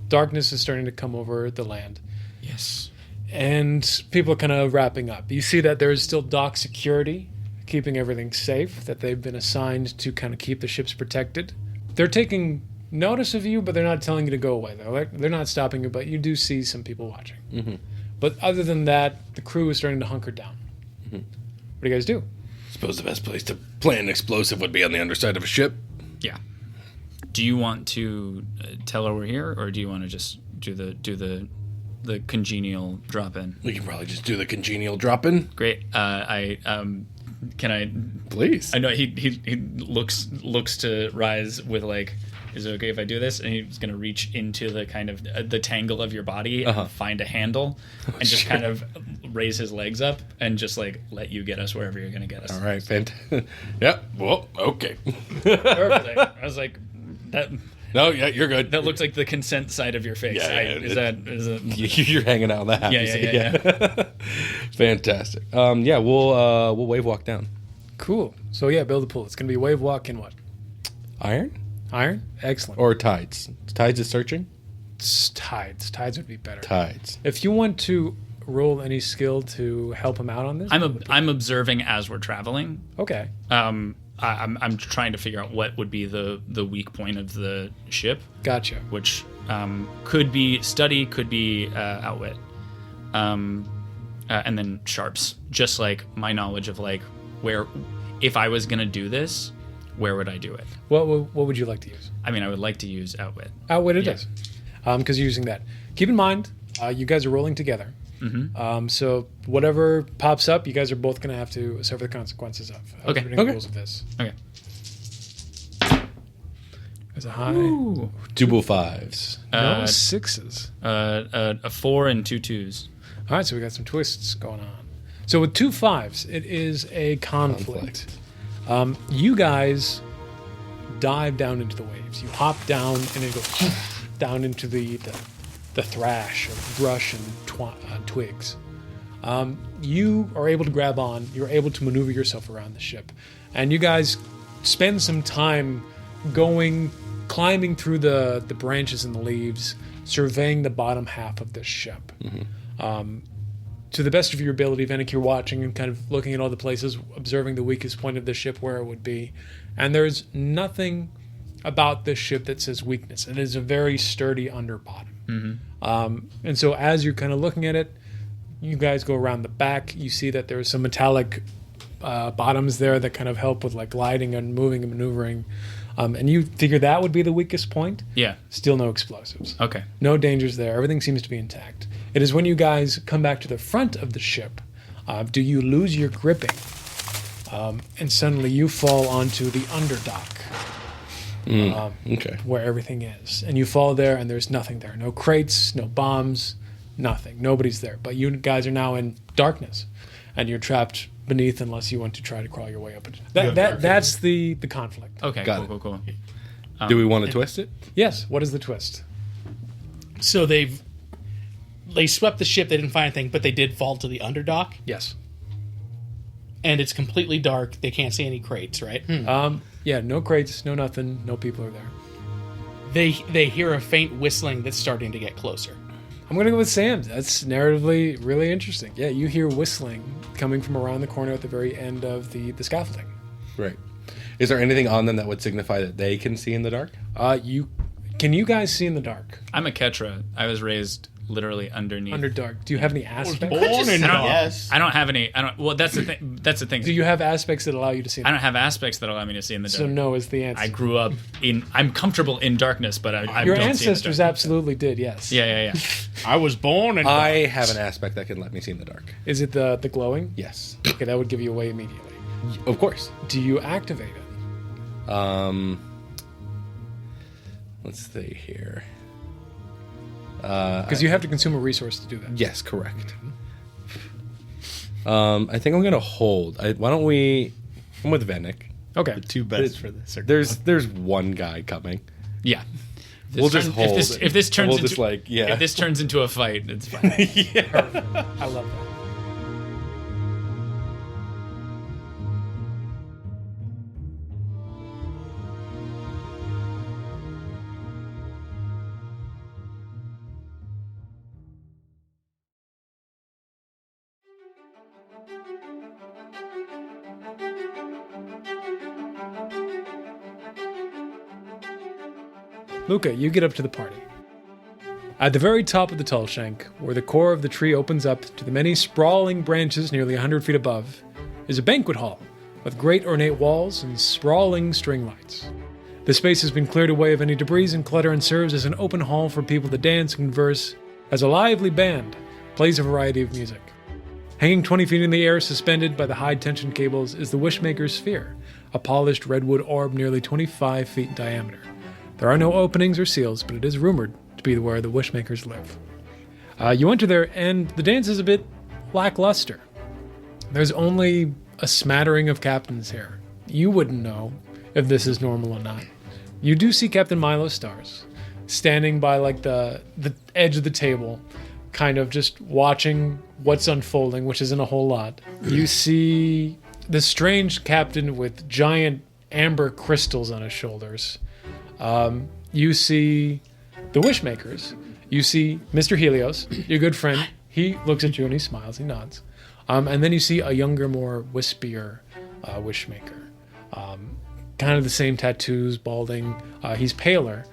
darkness is starting to come over the land. Yes. And people are kind of wrapping up. You see that there is still dock security, keeping everything safe, that they've been assigned to kind of keep the ships protected. They're taking notice of you, but they're not telling you to go away. They're not stopping you, but you do see some people watching. But other than that, the crew is starting to hunker down. What do you guys do? Suppose the best place to plant an explosive would be on the underside of a ship. Yeah. Do you want to tell her we're here, or do you want to just do the congenial drop in? We can probably just do the congenial drop-in. Great. Can I? Please. I know he looks to Rise with like, is it okay if I do this? And he's gonna reach into the kind of the tangle of your body and find a handle, and just kind of raise his legs up and just like let you get us wherever you're gonna get us. All right, fantastic. Yep. Well, okay. Perfect. I was like, that. No, yeah, you're good. That looks like the consent side of your face. Yeah, Is that? You're hanging out on the happy side. Yeah. Fantastic. Yeah, we'll wave walk down. Cool. So yeah, build a pool. It's going to be wave walk in what? Iron Iron? Excellent. or tides? Tides is searching. Tides. Tides would be better. Tides. If you want to roll any skill to help him out on this, I'm observing as we're traveling. okay. I'm trying to figure out what would be the weak point of the ship, Gotcha. which could be study, could be outwit, and then sharps. Just like my knowledge of like where, if I was gonna do this, where would I do it? What would you like to use? I mean, I would like to use outwit. Outwit it is. Because you're using that. Keep in mind, you guys are rolling together. So whatever pops up, you guys are both going to have to suffer the consequences of. Okay. Reading the rules of this. Okay. There's a high. Ooh. Double fives. No sixes. A 4 and 2 2s. All right, so we got some twists going on. So with 2 5s, it is a conflict. You guys dive down into the waves. You hop down and it goes down into the thrash of brush and twigs. You are able to grab on. You're able to maneuver yourself around the ship. And you guys spend some time climbing through the branches and the leaves, surveying the bottom half of this ship. To the best of your ability, Venick, you're watching and kind of looking at all the places, observing the weakest point of the ship, where it would be. And there's nothing about this ship that says weakness. It is a very sturdy underbottom. And so as you're kind of looking at it, you guys go around the back. You see that there's some metallic bottoms there that kind of help with like gliding and moving and maneuvering. And you figure that would be the weakest point. Yeah. Still no explosives. Okay. No dangers there. Everything seems to be intact. It is when you guys come back to the front of the ship, do you lose your gripping, and suddenly you fall onto the underdock. Okay. where everything is. And you fall there, and there's nothing there. No crates, no bombs, nothing. Nobody's there. But you guys are now in darkness, and you're trapped beneath unless you want to try to crawl your way up. That's the conflict. Okay, Got cool. Do we want to twist it? Yes. What is the twist? So they swept the ship. They didn't find anything, but they did fall to the underdock, Yes. and it's completely dark. They can't see any crates, right? Yeah, no crates, no nothing, no people are there. They hear a faint whistling that's starting to get closer. I'm going to go with Sam. That's narratively really interesting. Yeah, you hear whistling coming from around the corner at the very end of the scaffolding. Right. Is there anything on them that would signify that they can see in the dark? Can you guys see in the dark? I'm a Ketra. I was raised literally underneath. Underdark. Do you have any aspects? Born in dark. Yes. I don't have any. Well, that's the thing. That's the thing. Do you have aspects that allow you to see? I don't have aspects that allow me to see in the dark. So no is the answer. I grew up in. I'm comfortable in darkness, but I Your don't ancestors see in the dark. absolutely did. Yes. Yeah. I was born in dark. I have an aspect that can let me see in the dark. Is it the glowing? Yes. Okay, that would give you away immediately. Of course. Do you activate it? Let's see here. Because you have to consume a resource to do that. Yes, correct. I think I'm gonna hold. Why don't we? I'm with Venick. Okay. The two best for this. Are There's one guy coming. Yeah. We'll just hold. If this turns We'll into just yeah. if this turns into a fight, it's fine. I love that. Luca, you get up to the party. At the very top of the tall shank, where the core of the tree opens up to the many sprawling branches nearly 100 feet above, is a banquet hall with great ornate walls and sprawling string lights. The space has been cleared away of any debris and clutter and serves as an open hall for people to dance and converse as a lively band plays a variety of music. Hanging 20 feet in the air, suspended by the high-tension cables, is the Wishmaker's sphere, a polished redwood orb nearly 25 feet in diameter. There are no openings or seals, but it is rumored to be where the Wishmakers live. You enter there, and the dance is a bit lackluster. There's only a smattering of captains here. You wouldn't know if this is normal or not. You do see Captain Milo Stars standing by like the edge of the table, kind of just watching what's unfolding, which isn't a whole lot. You see this strange captain with giant amber crystals on his shoulders. You see the Wishmakers. You see Mr. Helios, your good friend. He looks at you and he smiles, he nods. And then you see a younger, more wispier Wishmaker. Kind of the same tattoos, balding. He's paler,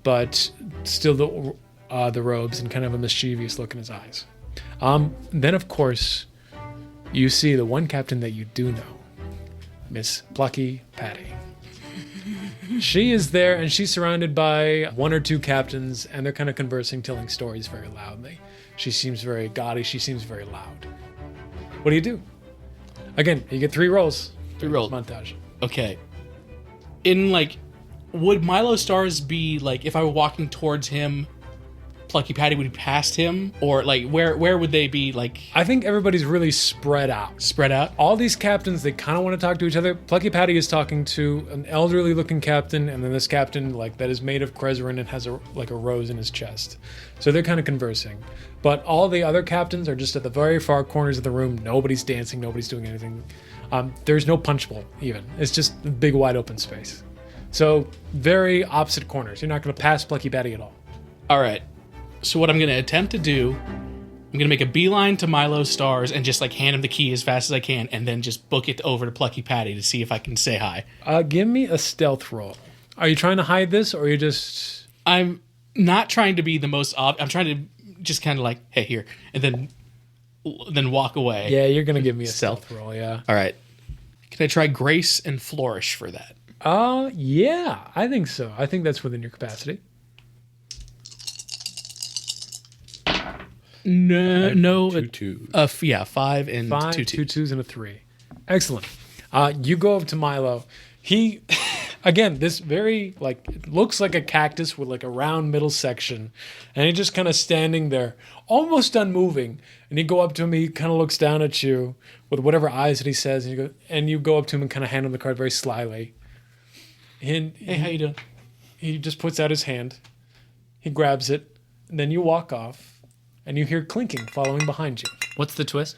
but still the robes and kind of a mischievous look in his eyes. Then, of course, you see the one captain that you do know, Miss Plucky Patty. She is there, and she's surrounded by one or two captains, and they're kind of conversing, telling stories very loudly. She seems very gaudy. She seems very loud. What do you do? Again, you get 3 rolls. 3 rolls. Montage. Okay. Would Milo Stars be, if I were walking towards him, Plucky Patty would be past him? Or, where would they be, I think everybody's really spread out. Spread out? All these captains, they kind of want to talk to each other. Plucky Patty is talking to an elderly-looking captain, and then this captain, that is made of Krezerin and has a rose in his chest. So they're kind of conversing. But all the other captains are just at the very far corners of the room. Nobody's dancing. Nobody's doing anything. There's no punch bowl, even. It's just a big, wide open space. So very opposite corners. You're not going to pass Plucky Patty at all. All right. So what I'm going to attempt to do, I'm going to make a beeline to Milo Stars and just hand him the key as fast as I can, and then just book it over to Plucky Patty to see if I can say hi. Give me a stealth roll. Are you trying to hide this, or are you just... I'm not trying to be the most... I'm trying to just kind of hey, here, and then walk away. Yeah, you're going to give me a stealth roll, yeah. All right. Can I try Grace and Flourish for that? Yeah, I think so. I think that's within your capacity. No. 2 2s. 5 and 5, 2 2 2s and a 3. Excellent. You go up to Milo. He Again, this very, like, it looks like a cactus with like a round middle section. And he's just kind of standing there, almost unmoving. And you go up to him, he kind of looks down at you with whatever eyes that he says. And you go up to him and kind of hand him the card very slyly. And Hey, how you doing? he just puts out his hand. He grabs it. And then you walk off. And you hear clinking following behind you. What's the twist?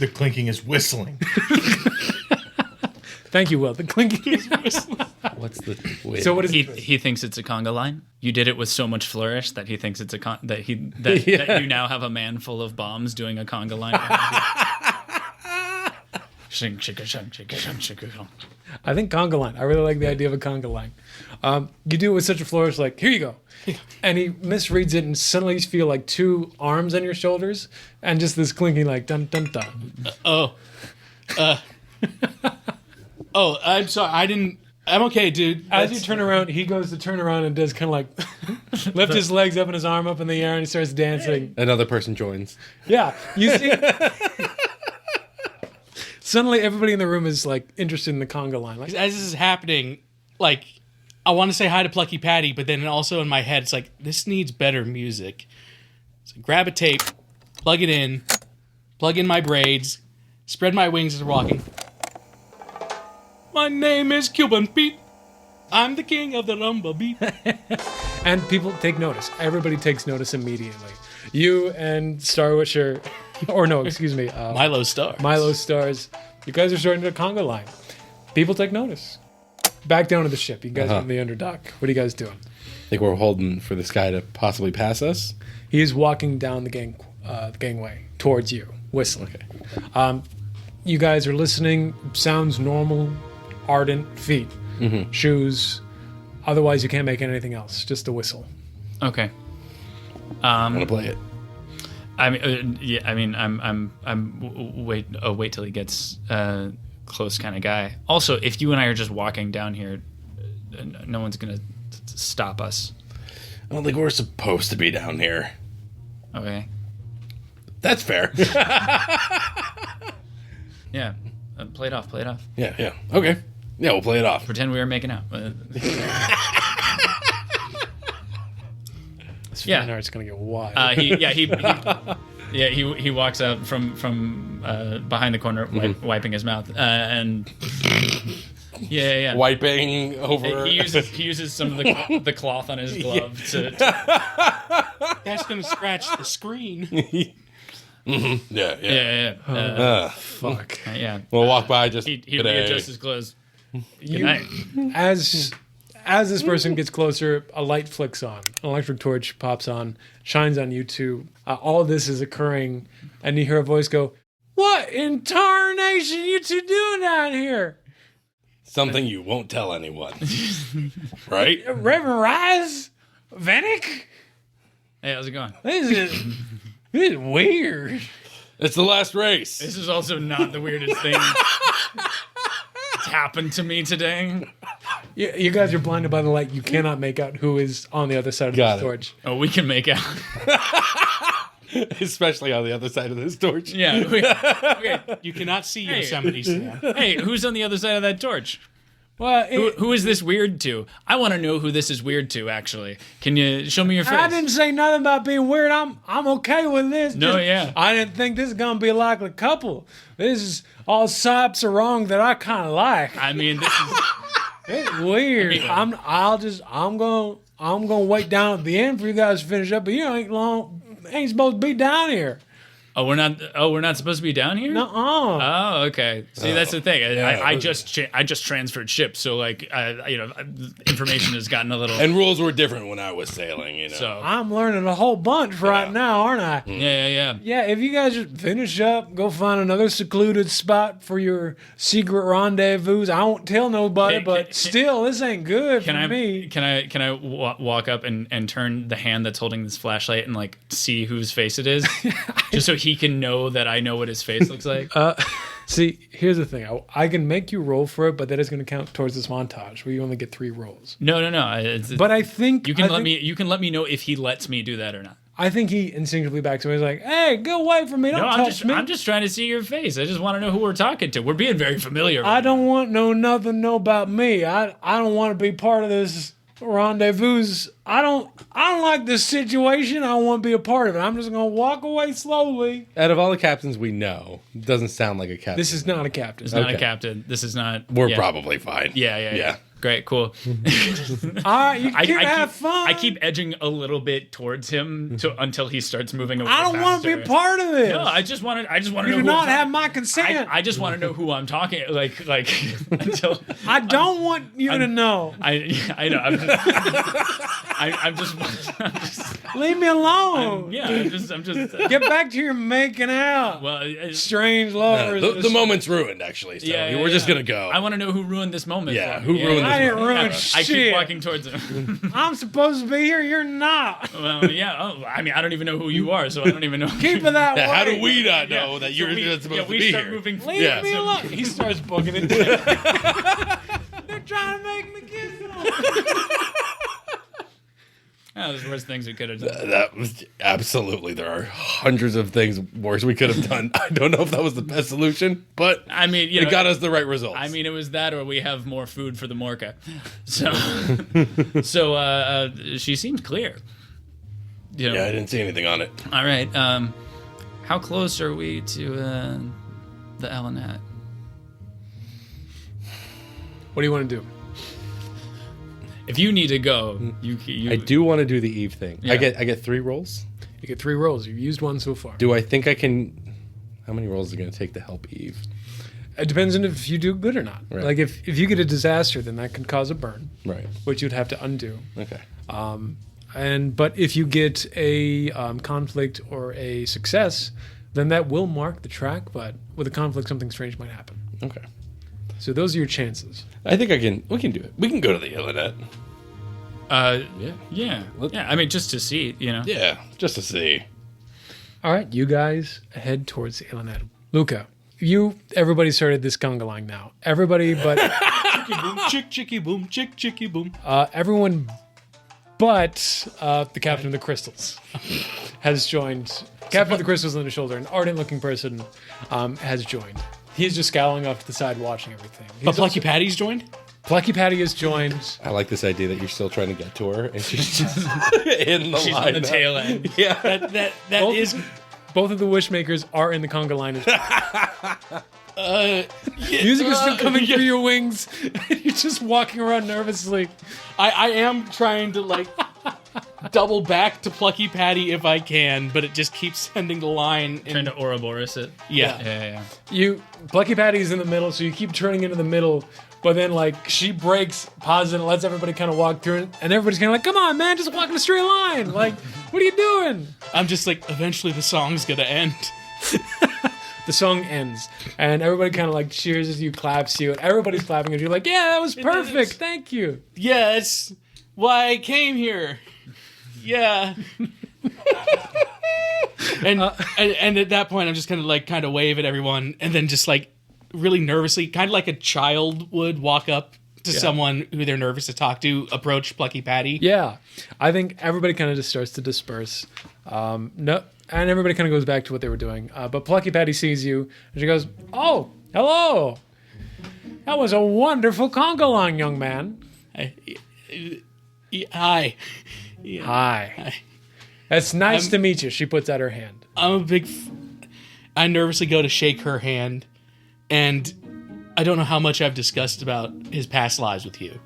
The clinking is whistling. Thank you, Will. The clinking is whistling. What's the twist? So what is He, it? he thinks it's a conga line. You did it with so much flourish that he thinks it's that you now have a man full of bombs doing a conga line. Shing, shika, shing, shika, shing, shika, shing. I think conga line. I really like the idea of a conga line. You do it with such a flourish, like, here you go. And he misreads it, and suddenly you feel like two arms on your shoulders, and just this clinking, like, dun dun dun. I'm sorry. I'm okay, dude. As you turn around, he goes to turn around and does kind of like lift his legs up and his arm up in the air, and he starts dancing. Another person joins. Yeah, you see. Suddenly, everybody in the room is like interested in the conga line. Like, As this is happening, like, I want to say hi to Plucky Patty, but then also in my head, it's like, this needs better music. So grab a tape, plug it in, plug in my braids, spread my wings as walking. My name is Cuban Pete. I'm the king of the rumba beat. and people take notice. Everybody takes notice immediately. You and Star Wisher, or no, excuse me, Milo Star. Milo Stars. You guys are starting to conga line. People take notice. Back down to the ship. You guys are in the underdock. What are you guys doing? I think we're holding for this guy to possibly pass us. He is walking down the gangway towards you, whistling. Okay. You guys are listening. Sounds normal, ardent feet, shoes. Otherwise, you can't make anything else. Just a whistle. Okay. I'm gonna play it. I mean, yeah. I mean, wait till he gets close, kind of guy. Also, if you and I are just walking down here, no one's gonna stop us. I don't think we're supposed to be down here. Okay. That's fair. Yeah. Play it off. Play it off. Yeah. Okay. Yeah, we'll play it off. Pretend we were making out. This Yeah. fan art's gonna get wild. He walks out from behind the corner, wiping his mouth, and yeah. Wiping over. He uses some of the cloth on his glove to That's going to scratch the screen. Yeah. Fuck. yeah. We'll walk by just. He today. readjusts his clothes. Good night. As this person gets closer, a light flicks on. An electric torch pops on, shines on you two. All this is occurring, and you hear a voice go, "What in tarnation you two doing down here?" Something you won't tell anyone. Right? Reverend Rise? Venick? Hey, how's it going? This is weird. It's the last race. This is also not the weirdest thing that's happened to me today. You guys are blinded by the light. You cannot make out who is on the other side of Got the it. torch. Oh, we can make out. Especially on the other side of this torch. Yeah. Okay. You cannot see Hey. Yosemite Sam. Hey, who's on the other side of that torch? Well, Who is this weird to? I want to know who this is weird to, actually. Can you show me your face? I didn't say nothing about being weird. I'm okay with this. No, yeah. I didn't think this is gonna be a likely couple. This is all types of wrong that I kind of like. I mean, this is... It's weird. I mean- I'm gonna wait down at the end for you guys to finish up. But you ain't supposed to be down here. Oh, we're not supposed to be down here? Nuh-uh. Oh, okay. See, that's the thing. I just transferred ships, so like, information has gotten a little. And rules were different when I was sailing, you know. So I'm learning a whole bunch right now, aren't I? yeah. Yeah, if you guys just finish up, go find another secluded spot for your secret rendezvous. I won't tell nobody, but still, this ain't good for me. Can I walk up and turn the hand that's holding this flashlight and like see whose face it is, just so he can know that I know what his face looks like? See, here's the thing. I can make you roll for it, but that is going to count towards this montage where you only get 3 rolls. No. But I think you can let me know if he lets me do that or not. I think he instinctively backs away. He's like, "Hey, go away from me! Don't touch me!" I'm just trying to see your face. I just want to know who we're talking to. We're being very familiar. I don't want nothing about me. I don't want to be part of this rendezvous. I don't like this situation. I don't want to be a part of it. I'm just gonna walk away slowly. Out of all the captains we know, it doesn't sound like a captain. This is not a captain. It's not a captain. This is not. We're probably fine. Yeah. Great, cool. All right, you can have fun. I keep edging a little bit towards him until he starts moving away. I don't want to be a part of this. No, I just want to. You know do who not I'm have my consent. I just want to know who I'm talking. Like until I don't want you to know. I know. I'm just. Leave me alone. I'm just. Get back to your making out. Well, strange lovers. The moment's ruined, actually. So we're just gonna go. I want to know who ruined this moment. Yeah, for who me. ruined I this didn't moment? ruin shit. I keep walking towards him. I'm supposed to be here. You're not. Well, yeah. Oh, I mean, I don't even know who you are, so I don't even know. Keep it that way. How do we not know that you're supposed to be we start here? moving. Leave me alone. He starts booking it. They're trying to make me kiss them. Oh, there's worse things we could have done. That was absolutely. There are hundreds of things worse we could have done. I don't know if that was the best solution, but I mean, it got us the right results. I mean, it was that, or we have more food for the Morca. So, she seems clear. You know, yeah, I didn't see anything on it. All right. How close are we to the Elenet? What do you want to do? If you need to go, you I do want to do the Eve thing. Yeah. I get 3 rolls. You get 3 rolls. You've used 1 so far. Do I think I can? How many rolls is it going to take to help Eve? It depends on if you do good or not. Right. Like if you get a disaster, then that can cause a burn, Right. which you'd have to undo. Okay. But if you get a conflict or a success, then that will mark the track. But with a conflict, something strange might happen. Okay. So those are your chances. I think we can do it. We can go to the Elenet. Yeah. I mean, just to see, you know. Yeah, just to see. All right, you guys head towards the Elenet. Luca, everybody started this conga line now. Everybody but Chicky boom, chicky boom. everyone but the Captain of the Crystals has joined. Captain of the Crystals on the shoulder, an ardent-looking person, has joined. He's just scowling off to the side, watching everything. But Plucky Patty's joined? Plucky Patty has joined. I like this idea that you're still trying to get to her, and she's just in the She's line. on the tail end. Yeah. That Both- is. Both of the Wishmakers are in the conga line as well. Music is still coming through your wings. You're just walking around nervously. I am trying to like double back to Plucky Patty if I can, but it just keeps sending the line. Trying to Ouroboros it. Yeah. Plucky Patty's in the middle, so you keep turning into the middle. But then, like, she breaks, pauses, and lets everybody kind of walk through it. And everybody's kind of like, come on, man, just walk in a straight line. Like, what are you doing? I'm just like, eventually the song's gonna end. The song ends. And everybody kind of, like, cheers as you, claps you. And everybody's clapping as you're like, yeah, that was perfect. Thank you. Yeah, it's why I came here. Yeah. and at that point, I'm just kind of wave at everyone, and then just like really nervously, kind of like a child would walk up to someone who they're nervous to talk to, approach Plucky Patty. Yeah. I think everybody kind of just starts to disperse. And everybody kind of goes back to what they were doing. But Plucky Patty sees you, and she goes, oh, hello. That was a wonderful conga line, young man. Hi. Hi. It's nice to meet you. She puts out her hand. I'm a big... I nervously go to shake her hand, and I don't know how much I've discussed about his past lives with you.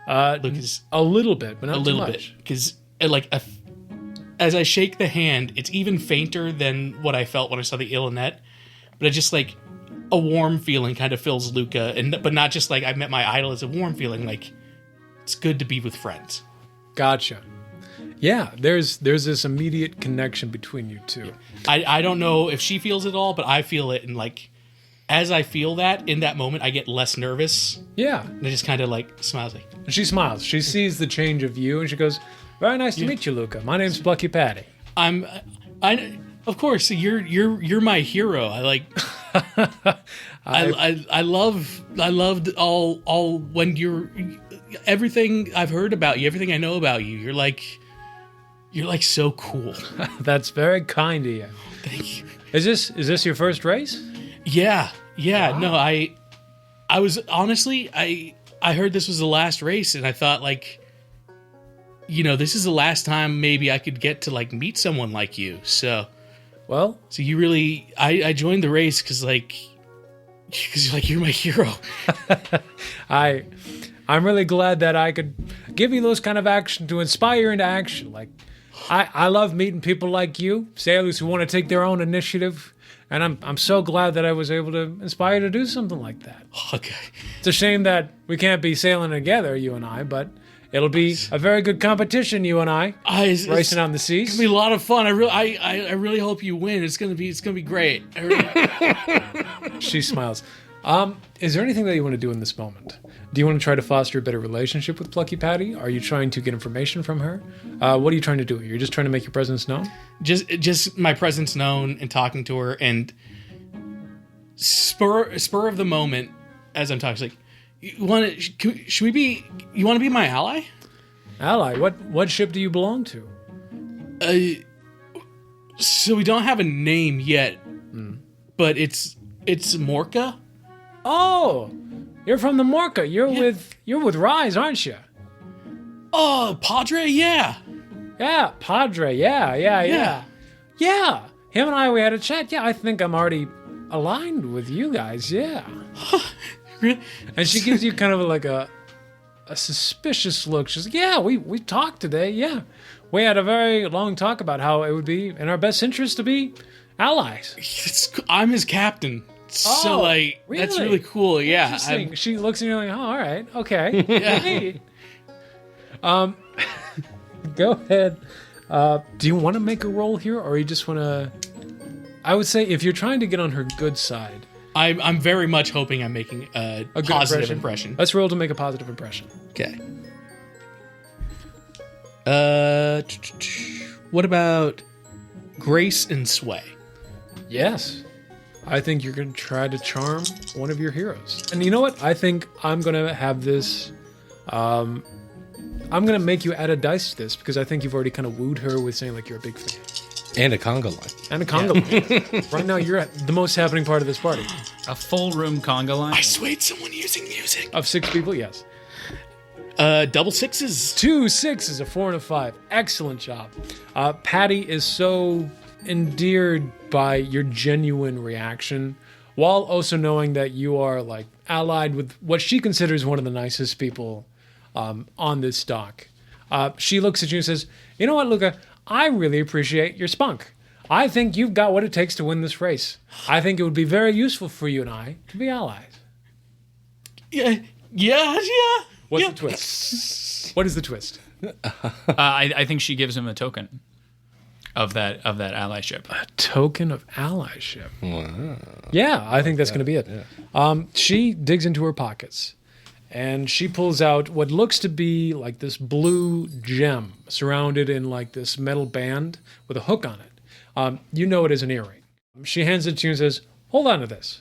Lucas, A little bit, but not a too little much. bit. Because, as I shake the hand, it's even fainter than what I felt when I saw the Elenet, but it just, like, a warm feeling kind of fills Luca, but not just, like, I met my idol. It's a warm feeling, like, it's good to be with friends. Gotcha. Yeah, there's this immediate connection between you two. I don't know if she feels it all, but I feel it, and like as I feel that in that moment, I get less nervous. Yeah. And I just kind of like smiles like. And she smiles. She sees the change of you, and she goes, "Very nice to meet you, Luca. My name's Plucky Patty." Of course, you're my hero. I like. I loved all when you're everything I've heard about you, everything I know about you. You're like You're like so cool. That's very kind of you. Thank you. Is this your first race? Yeah. No, I was honestly, I heard this was the last race, and I thought like, this is the last time maybe I could get to like meet someone like you. So you really, I joined the race because you're my hero. I'm really glad that I could give you those kind of action to inspire into action. Like, I love meeting people like you, sailors who want to take their own initiative, and I'm so glad that I was able to inspire you to do something like that. Okay. It's a shame that we can't be sailing together, you and I, but it'll be a very good competition, you and I, racing on the seas. It's gonna be a lot of fun. I really hope you win. It's gonna be great. She smiles. Is there anything that you want to do in this moment? Do you want to try to foster a better relationship with Plucky Patty? Are you trying to get information from her? What are you trying to do? You're just trying to make your presence known? Just my presence known and talking to her, and spur of the moment as I'm talking, like, you want to be my ally? Ally? What ship do you belong to? So we don't have a name yet, but it's Morca. Oh, you're from the Morca. You're with Rise, aren't you? Oh, Padre, yeah. Yeah, Padre, yeah. Yeah, him and I, we had a chat. Yeah, I think I'm already aligned with you guys, yeah. Really? And she gives you kind of like a suspicious look. She's like, yeah, we talked today, yeah. We had a very long talk about how it would be in our best interest to be allies. I'm his captain. So, like, really? That's really cool, yeah. Interesting. She looks at you like, oh, all right, okay. Yeah. Hey. Go ahead. Do you want to make a roll here, or you just want to... I would say if you're trying to get on her good side... I'm very much hoping I'm making a positive impression. Let's roll to make a positive impression. Okay. What about grace and sway? Yes. I think you're going to try to charm one of your heroes. And you know what? I think I'm going to have this... I'm going to make you add a dice to this, because I think you've already kind of wooed her with saying, like, you're a big fan. And a conga line. And a conga line. Right now, you're at the most happening part of this party. A full room conga line? I swayed someone using music. Of 6 people, yes. Double sixes. 2 6s, a 4 and a 5. Excellent job. Patty is so endeared by your genuine reaction, while also knowing that you are like allied with what she considers one of the nicest people on this dock. She looks at you and says, you know what, Luca? I really appreciate your spunk. I think you've got what it takes to win this race. I think it would be very useful for you and I to be allies. Yeah. What's the twist? What is the twist? I think she gives him a token of that allyship. A token of allyship. Wow. Yeah, I think that's going to be it. Yeah. She digs into her pockets, and she pulls out what looks to be like this blue gem surrounded in like this metal band with a hook on it. You know it is an earring. She hands it to you and says, hold on to this.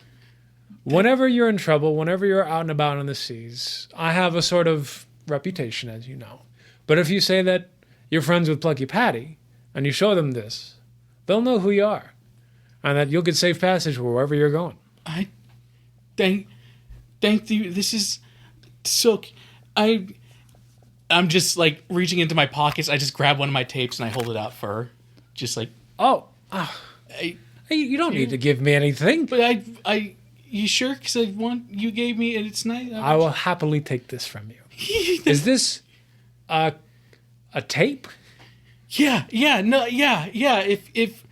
Whenever you're in trouble, whenever you're out and about on the seas, I have a sort of reputation, as you know. But if you say that you're friends with Plucky Patty, and you show them this, they'll know who you are, and that you'll get safe passage wherever you're going. I thank you. This is so... I'm just, like, reaching into my pockets. I just grab one of my tapes and I hold it out for her. Just like... You don't need to give me anything. But you sure? Because you gave me, and it's nice. I will happily take this from you. Is this a tape? Yeah. If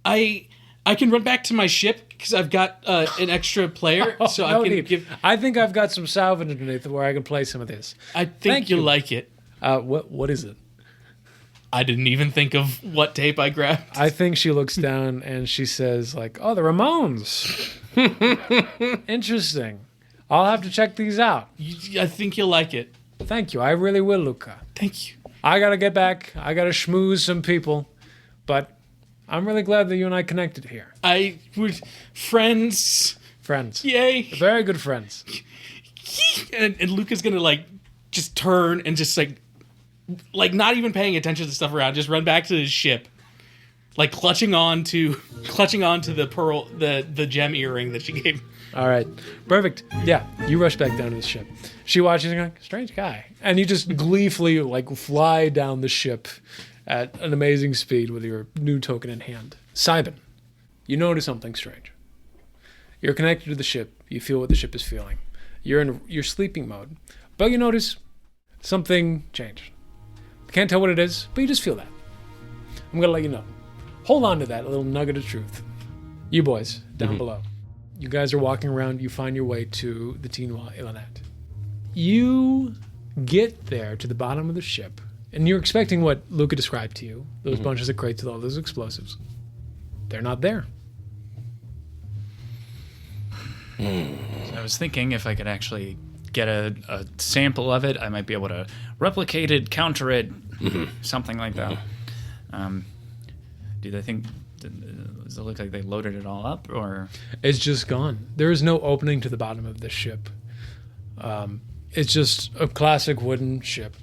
I can run back to my ship because I've got an extra player, so I can give. I think I've got some salvage underneath where I can play some of this. I think you'll like it. What is it? I didn't even think of what tape I grabbed. I think she looks down and she says, like, oh, the Ramones. Interesting. I'll have to check these out. I think you'll like it. Thank you. I really will, Luca. Thank you. I got to get back. I got to schmooze some people. But I'm really glad that you and I connected here. We're friends. Friends. Yay. Very good friends. And Luca's going to, like, just turn and just, like, like not even paying attention to stuff around, just run back to his ship, like clutching on to the pearl, the gem earring that she gave. All right, perfect. Yeah, you rush back down to the ship. She watches and going, strange guy, and you just gleefully like fly down the ship at an amazing speed with your new token in hand. Cybin, you notice something strange. You're connected to the ship. You feel what the ship is feeling. You're in your sleeping mode, but you notice something changed. Can't tell what it is, but you just feel that. I'm gonna let you know. Hold on to that little nugget of truth. You boys down below. You guys are walking around. You find your way to the Tinois Ilanet. You get there to the bottom of the ship, and you're expecting what Luca described to you, those bunches of crates with all those explosives. They're not there. So I was thinking if I could actually get a sample of it, I might be able to replicate it, counter it, something like that. Do they think... Does it look like they loaded it all up, or...? It's just gone. There is no opening to the bottom of this ship. It's just a classic wooden ship,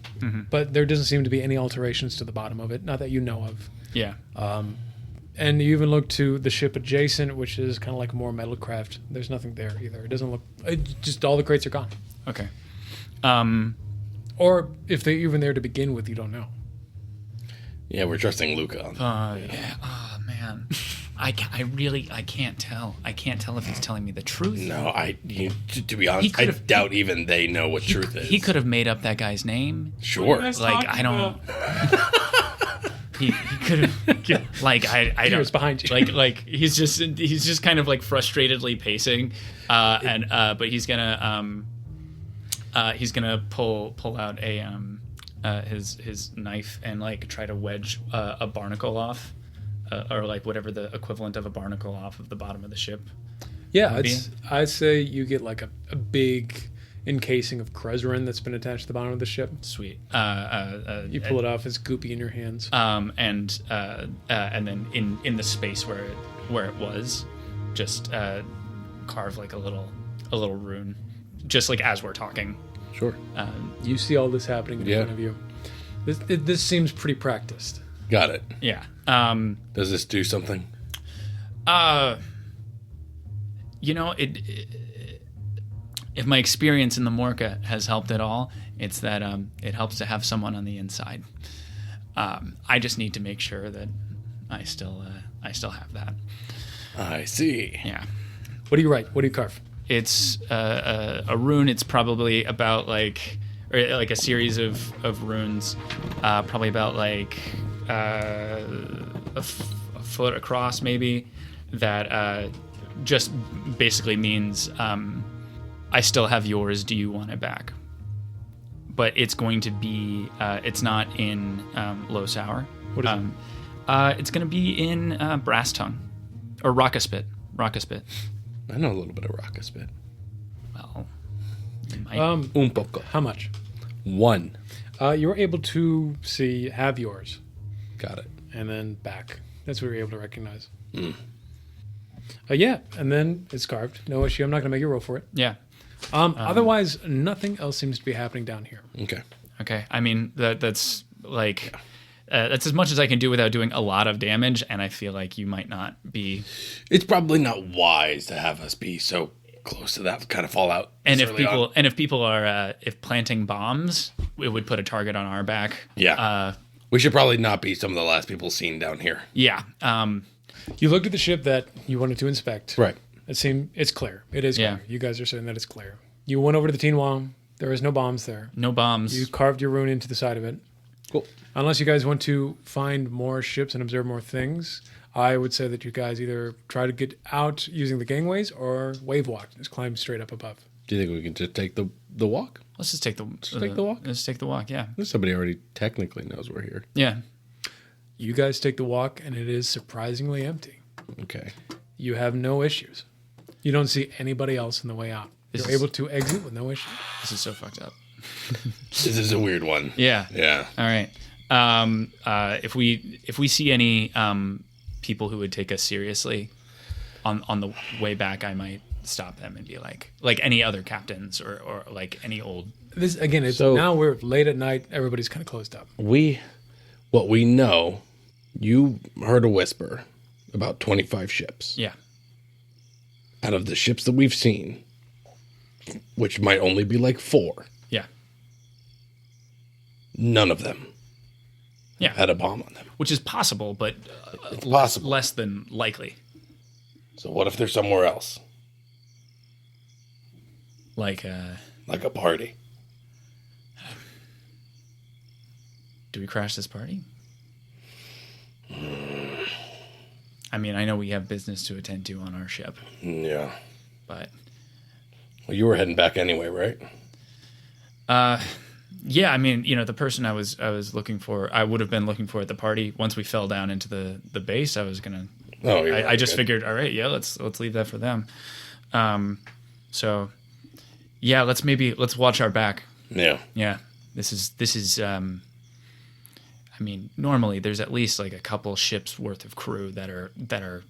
but there doesn't seem to be any alterations to the bottom of it, not that you know of. Yeah. And you even look to the ship adjacent, which is kind of like more metal craft. There's nothing there either. It doesn't look... just all the crates are gone. Okay. Or if they're even there to begin with, you don't know. Yeah, we're trusting Luca on that. Yeah. Oh, man. I can't tell. I can't tell if he's telling me the truth. No, to be honest, I doubt even they know what truth is. He could have made up that guy's name. Sure. Like, I don't... He could have, like, I don't... Here's behind you. Like he's just kind of, like, frustratedly pacing, but he's gonna pull out his knife and, like, try to wedge a barnacle off, or, like, whatever the equivalent of a barnacle off of the bottom of the ship. Yeah, I'd say you get, like, a big encasing of Krezerin that's been attached to the bottom of the ship. Sweet. You pull it off, it's goopy in your hands. And then in the space where it was, just carve, like, a little rune, just, like, as we're talking. Sure. You see all this happening in front of you. This seems pretty practiced. Got it. Yeah. Does this do something? If my experience in the Morca has helped at all, it's that it helps to have someone on the inside. I just need to make sure that I still have that. I see. Yeah. What do you write? What do you carve? It's a rune. It's probably about like a series of runes, probably about like a foot across, maybe. That just basically means I still have yours. Do you want it back? But it's going to be. It's not in low sour. What is it? It's going to be in brass tongue or rockaspit. Rockaspit. I know a little bit of Rockaspit. Well, you might. Un poco. How much? 1. You were able to have yours. Got it. And then back. That's what you were able to recognize. Yeah, and then it's carved. No issue. I'm not going to make you roll for it. Yeah. Otherwise, nothing else seems to be happening down here. Okay. I mean, that's like... that's as much as I can do without doing a lot of damage, and I feel like you might not be... It's probably not wise to have us be so close to that kind of fallout. And if people are planting bombs, it would put a target on our back. Yeah. We should probably not be some of the last people seen down here. Yeah. You looked at the ship that you wanted to inspect. Right. It's clear. It is clear. You guys are saying that it's clear. You went over to the Tinois. There is no bombs there. No bombs. You carved your rune into the side of it. Cool. Unless you guys want to find more ships and observe more things, I would say that you guys either try to get out using the gangways or wave walk. Just climb straight up above. Do you think we can just take the walk? Let's just take the walk? Let's take the walk, yeah. Somebody already technically knows we're here. Yeah. You guys take the walk, and it is surprisingly empty. Okay. You have no issues. You don't see anybody else on the way out. You're able to exit with no issue. This is so fucked up. This is a weird one. Yeah. Yeah. All right. If we see any people who would take us seriously on the way back, I might stop them and be like any other captains or like any old. This again, it's So- now we're late at night. Everybody's kind of closed up. What we know, you heard a whisper about 25 ships. Yeah. Out of the ships that we've seen, which might only be like 4, Yeah. none of them Yeah. had a bomb on them. Which is possible, but It's possible. less than likely. So what if they're somewhere else? Like, Like a party. do we crash this party? I mean, I know we have business to attend to on our ship, Yeah. but Well, you were heading back anyway, right? yeah, I mean, the person I was looking for, I would have been looking for at the party. Once we fell down into the base, I was gonna. Oh, you're I just good. figured, all right, yeah, let's leave that for them. So, yeah, let's watch our back. Yeah. Yeah, this is. I mean, normally there's at least like a couple ships worth of crew that are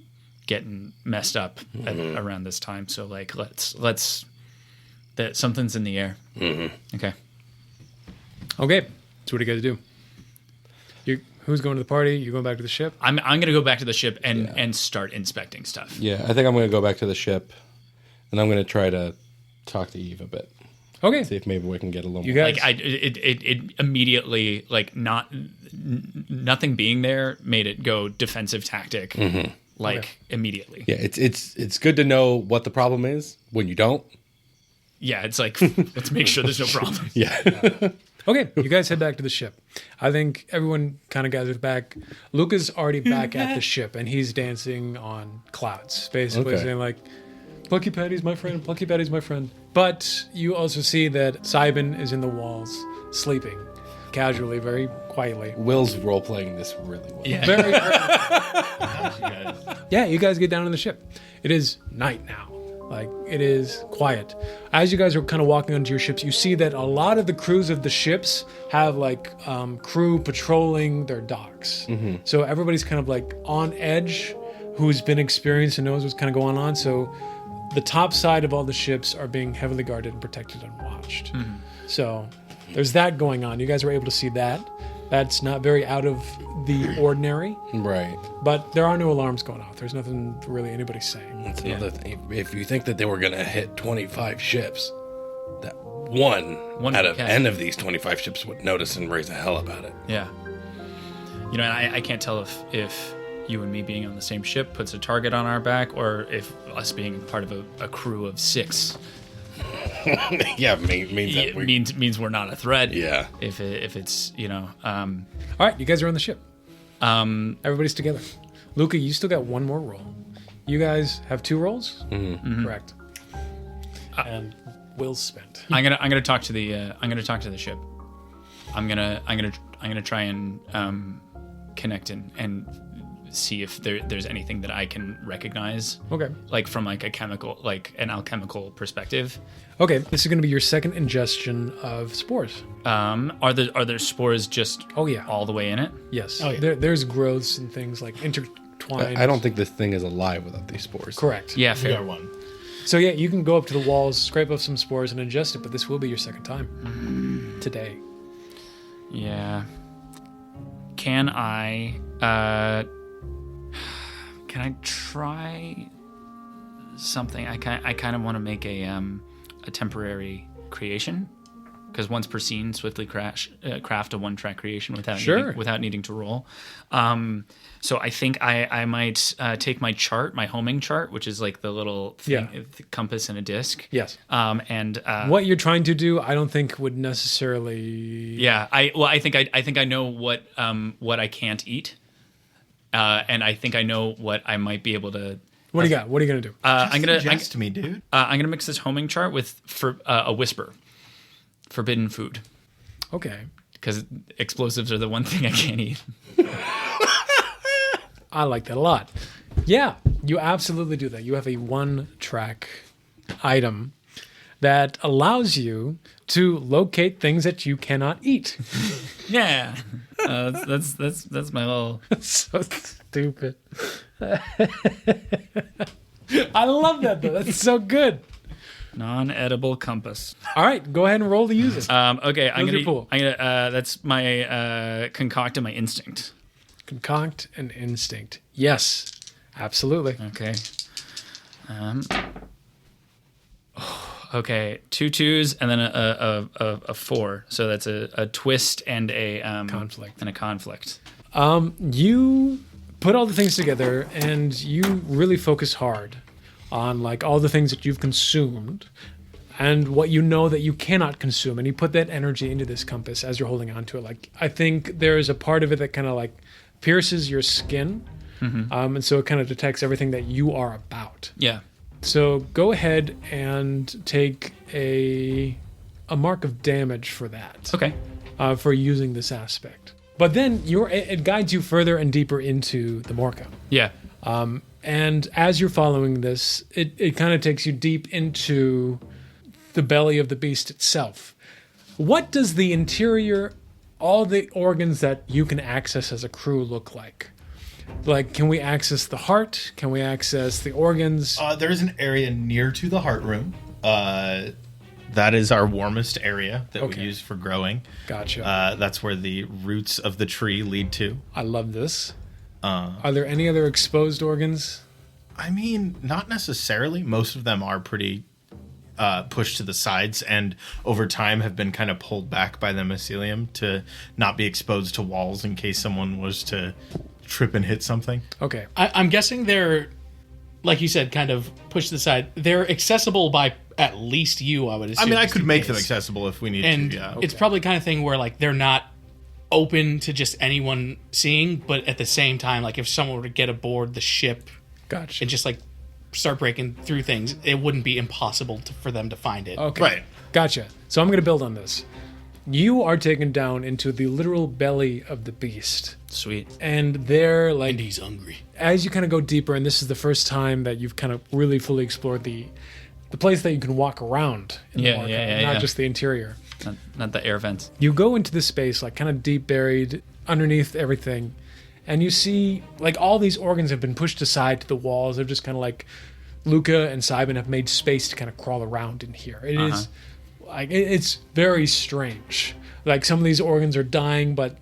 getting messed up around this time. So like, let's that something's in the air. Mm-hmm. Okay. Okay, so what do you guys do? Who's going to the party? You going back to the ship? I'm gonna go back to the ship and start inspecting stuff. Yeah, I think I'm going to go back to the ship, and I'm going to try to talk to Eve a bit. Okay, See if maybe we can get a little you more. guys. It immediately nothing being there made it go defensive tactic immediately. Yeah, it's good to know what the problem is when you don't. Yeah, it's like let's make sure there's no problem. Yeah. Okay, you guys head back to the ship. I think everyone kind of gathers back. Luca's already back at the ship, and he's dancing on clouds, basically Okay. saying like, "Plucky Patty's my friend. Plucky Patty's my friend." But you also see that Cybin is in the walls, sleeping, casually, very quietly. Will's role playing this really well. Yeah. Very. Yeah, you guys get down on the ship. It is night now. Like, it is quiet. As you guys are kind of walking onto your ships, you see that a lot of the crews of the ships have, like, crew patrolling their docks. So everybody's kind of, like, on edge, who's been experienced and knows what's kind of going on. So the top side of all the ships are being heavily guarded and protected and watched. So there's that going on. You guys were able to see that. That's not very out of the ordinary. Right. But there are no alarms going off. There's nothing really anybody's saying. That's another thing. If you think that they were going to hit 25 ships, that one out of yeah. N of these 25 ships would notice and raise a hell about it. Yeah. And I can't tell if you and me being on the same ship puts a target on our back, or if us being part of a crew of 6 Yeah, means that we means we're not a threat. Yeah. If it's All right, you guys are on the ship. Everybody's together. Luca, you still got one more roll. You guys have 2 rolls? Correct. And Will's spent. I'm gonna talk to the ship. I'm gonna try and connect and see if there's anything that I can recognize. Okay. Like from like an alchemical perspective. Okay, this is going to be your second ingestion of spores. Are there spores just Oh, yeah. all the way in it? Yes. Oh, yeah. There's growths and things like intertwined. I don't think this thing is alive without these spores. Correct. Yeah, fair. one. So yeah, you can go up to the walls, scrape up some spores, and ingest it, but this will be your second time today. Yeah. Can I try something? I kind of want to make a temporary creation, because once per scene, swiftly craft a one-track creation without needing to roll. So I think I might take my chart, my homing chart, which is like the little thing, compass and a disc. Yes. And What you're trying to do, I don't think would necessarily. yeah, I think I know what I can't eat, and I think I know what I might be able to. What do you got? What are you gonna do? I'm Me, dude. gonna mix this homing chart with a whisper, forbidden food, Okay. because explosives are the one thing I can't eat. I like that a lot. Yeah, you absolutely do that. You have a one-track item that allows you to locate things that you cannot eat. Yeah, that's my little. So stupid. I love that, though. That's so good. Non-edible compass. All right, go ahead and roll to use it. Okay, I'm Use your pool. gonna. That's my concoct and my instinct. Concoct and instinct. Yes, absolutely. Okay. Okay, 2 2s and then a 4. So that's a twist and a Conflict. and a conflict. You put all the things together, and you really focus hard on like all the things that you've consumed and what you know that you cannot consume, and you put that energy into this compass as you're holding on to it. Like, I think there's a part of it that kind of like pierces your skin, and so it kind of detects everything that you are about. Yeah. So go ahead and take a mark of damage for that. Okay. For using this aspect. But then it guides you further and deeper into the Morca. Yeah. And as you're following this, it kind of takes you deep into the belly of the beast itself. What does the interior, all the organs that you can access as a crew look like? Like, can we access the heart? Can we access the organs? There is an area near to the heart room. That is our warmest area that we use for growing. Gotcha. That's where the roots of the tree lead to. I love this. Are there any other exposed organs? I mean, not necessarily. Most of them are pretty pushed to the sides, and over time have been kind of pulled back by the mycelium to not be exposed to walls in case someone was to trip and hit something. Okay. I'm guessing they're, like you said, kind of pushed to the side. They're accessible by at least you, I would assume. I mean, I could make them accessible if we need and to, yeah. It's probably the kind of thing where like they're not open to just anyone seeing, but at the same time, like if someone were to get aboard the ship Gotcha. and just like start breaking through things, it wouldn't be impossible for them to find it. Okay. Right. Gotcha. So I'm going to build on this. You are taken down into the literal belly of the beast. Sweet. And there, like, And he's hungry. as you kind of go deeper, and this is the first time that you've kind of really fully explored the place that you can walk around in the Morca, not just the interior. Not the air vents. You go into this space, like kind of deep buried underneath everything, and you see like all these organs have been pushed aside to the walls. They're just kind of like Luca and Cybin have made space to kind of crawl around in here. It is like it's very strange. Like some of these organs are dying, but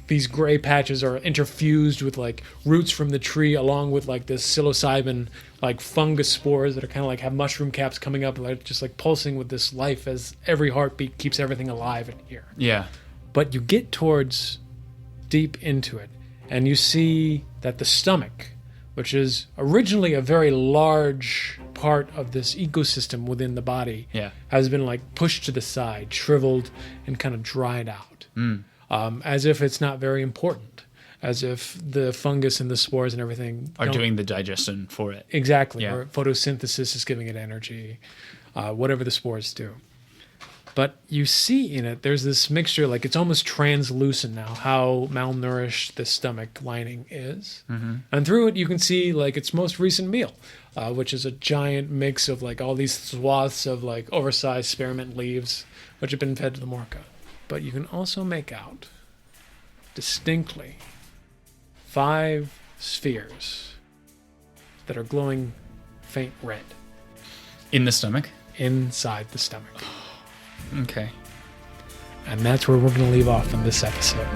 these gray patches are interfused with like roots from the tree, along with like this psilocybin like fungus spores that are kind of like have mushroom caps coming up, like just like pulsing with this life as every heartbeat keeps everything alive in here. Yeah. But you get towards deep into it, and you see that the stomach, which is originally a very large part of this ecosystem within the body, has been like pushed to the side, shriveled, and kind of dried out, as if it's not very important, as if the fungus and the spores and everything are doing the digestion for it. Exactly, or photosynthesis is giving it energy, whatever the spores do. But you see in it, there's this mixture, like it's almost translucent now, how malnourished the stomach lining is. And through it, you can see like its most recent meal, which is a giant mix of like all these swaths of like oversized spearmint leaves, which have been fed to the Morca. But you can also make out distinctly 5 spheres that are glowing faint red. In the stomach? Inside the stomach. Okay. And that's where we're going to leave off in this episode.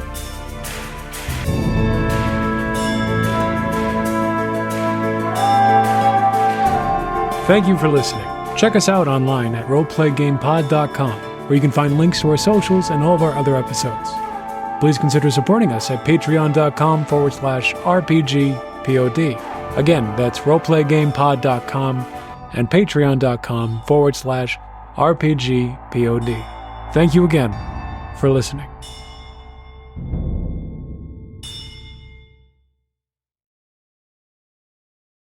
Thank you for listening. Check us out online at roleplaygamepod.com, where you can find links to our socials and all of our other episodes. Please consider supporting us at patreon.com/RPGPOD. Again, that's roleplaygamepod.com and patreon.com/RPGPOD. Thank you again for listening.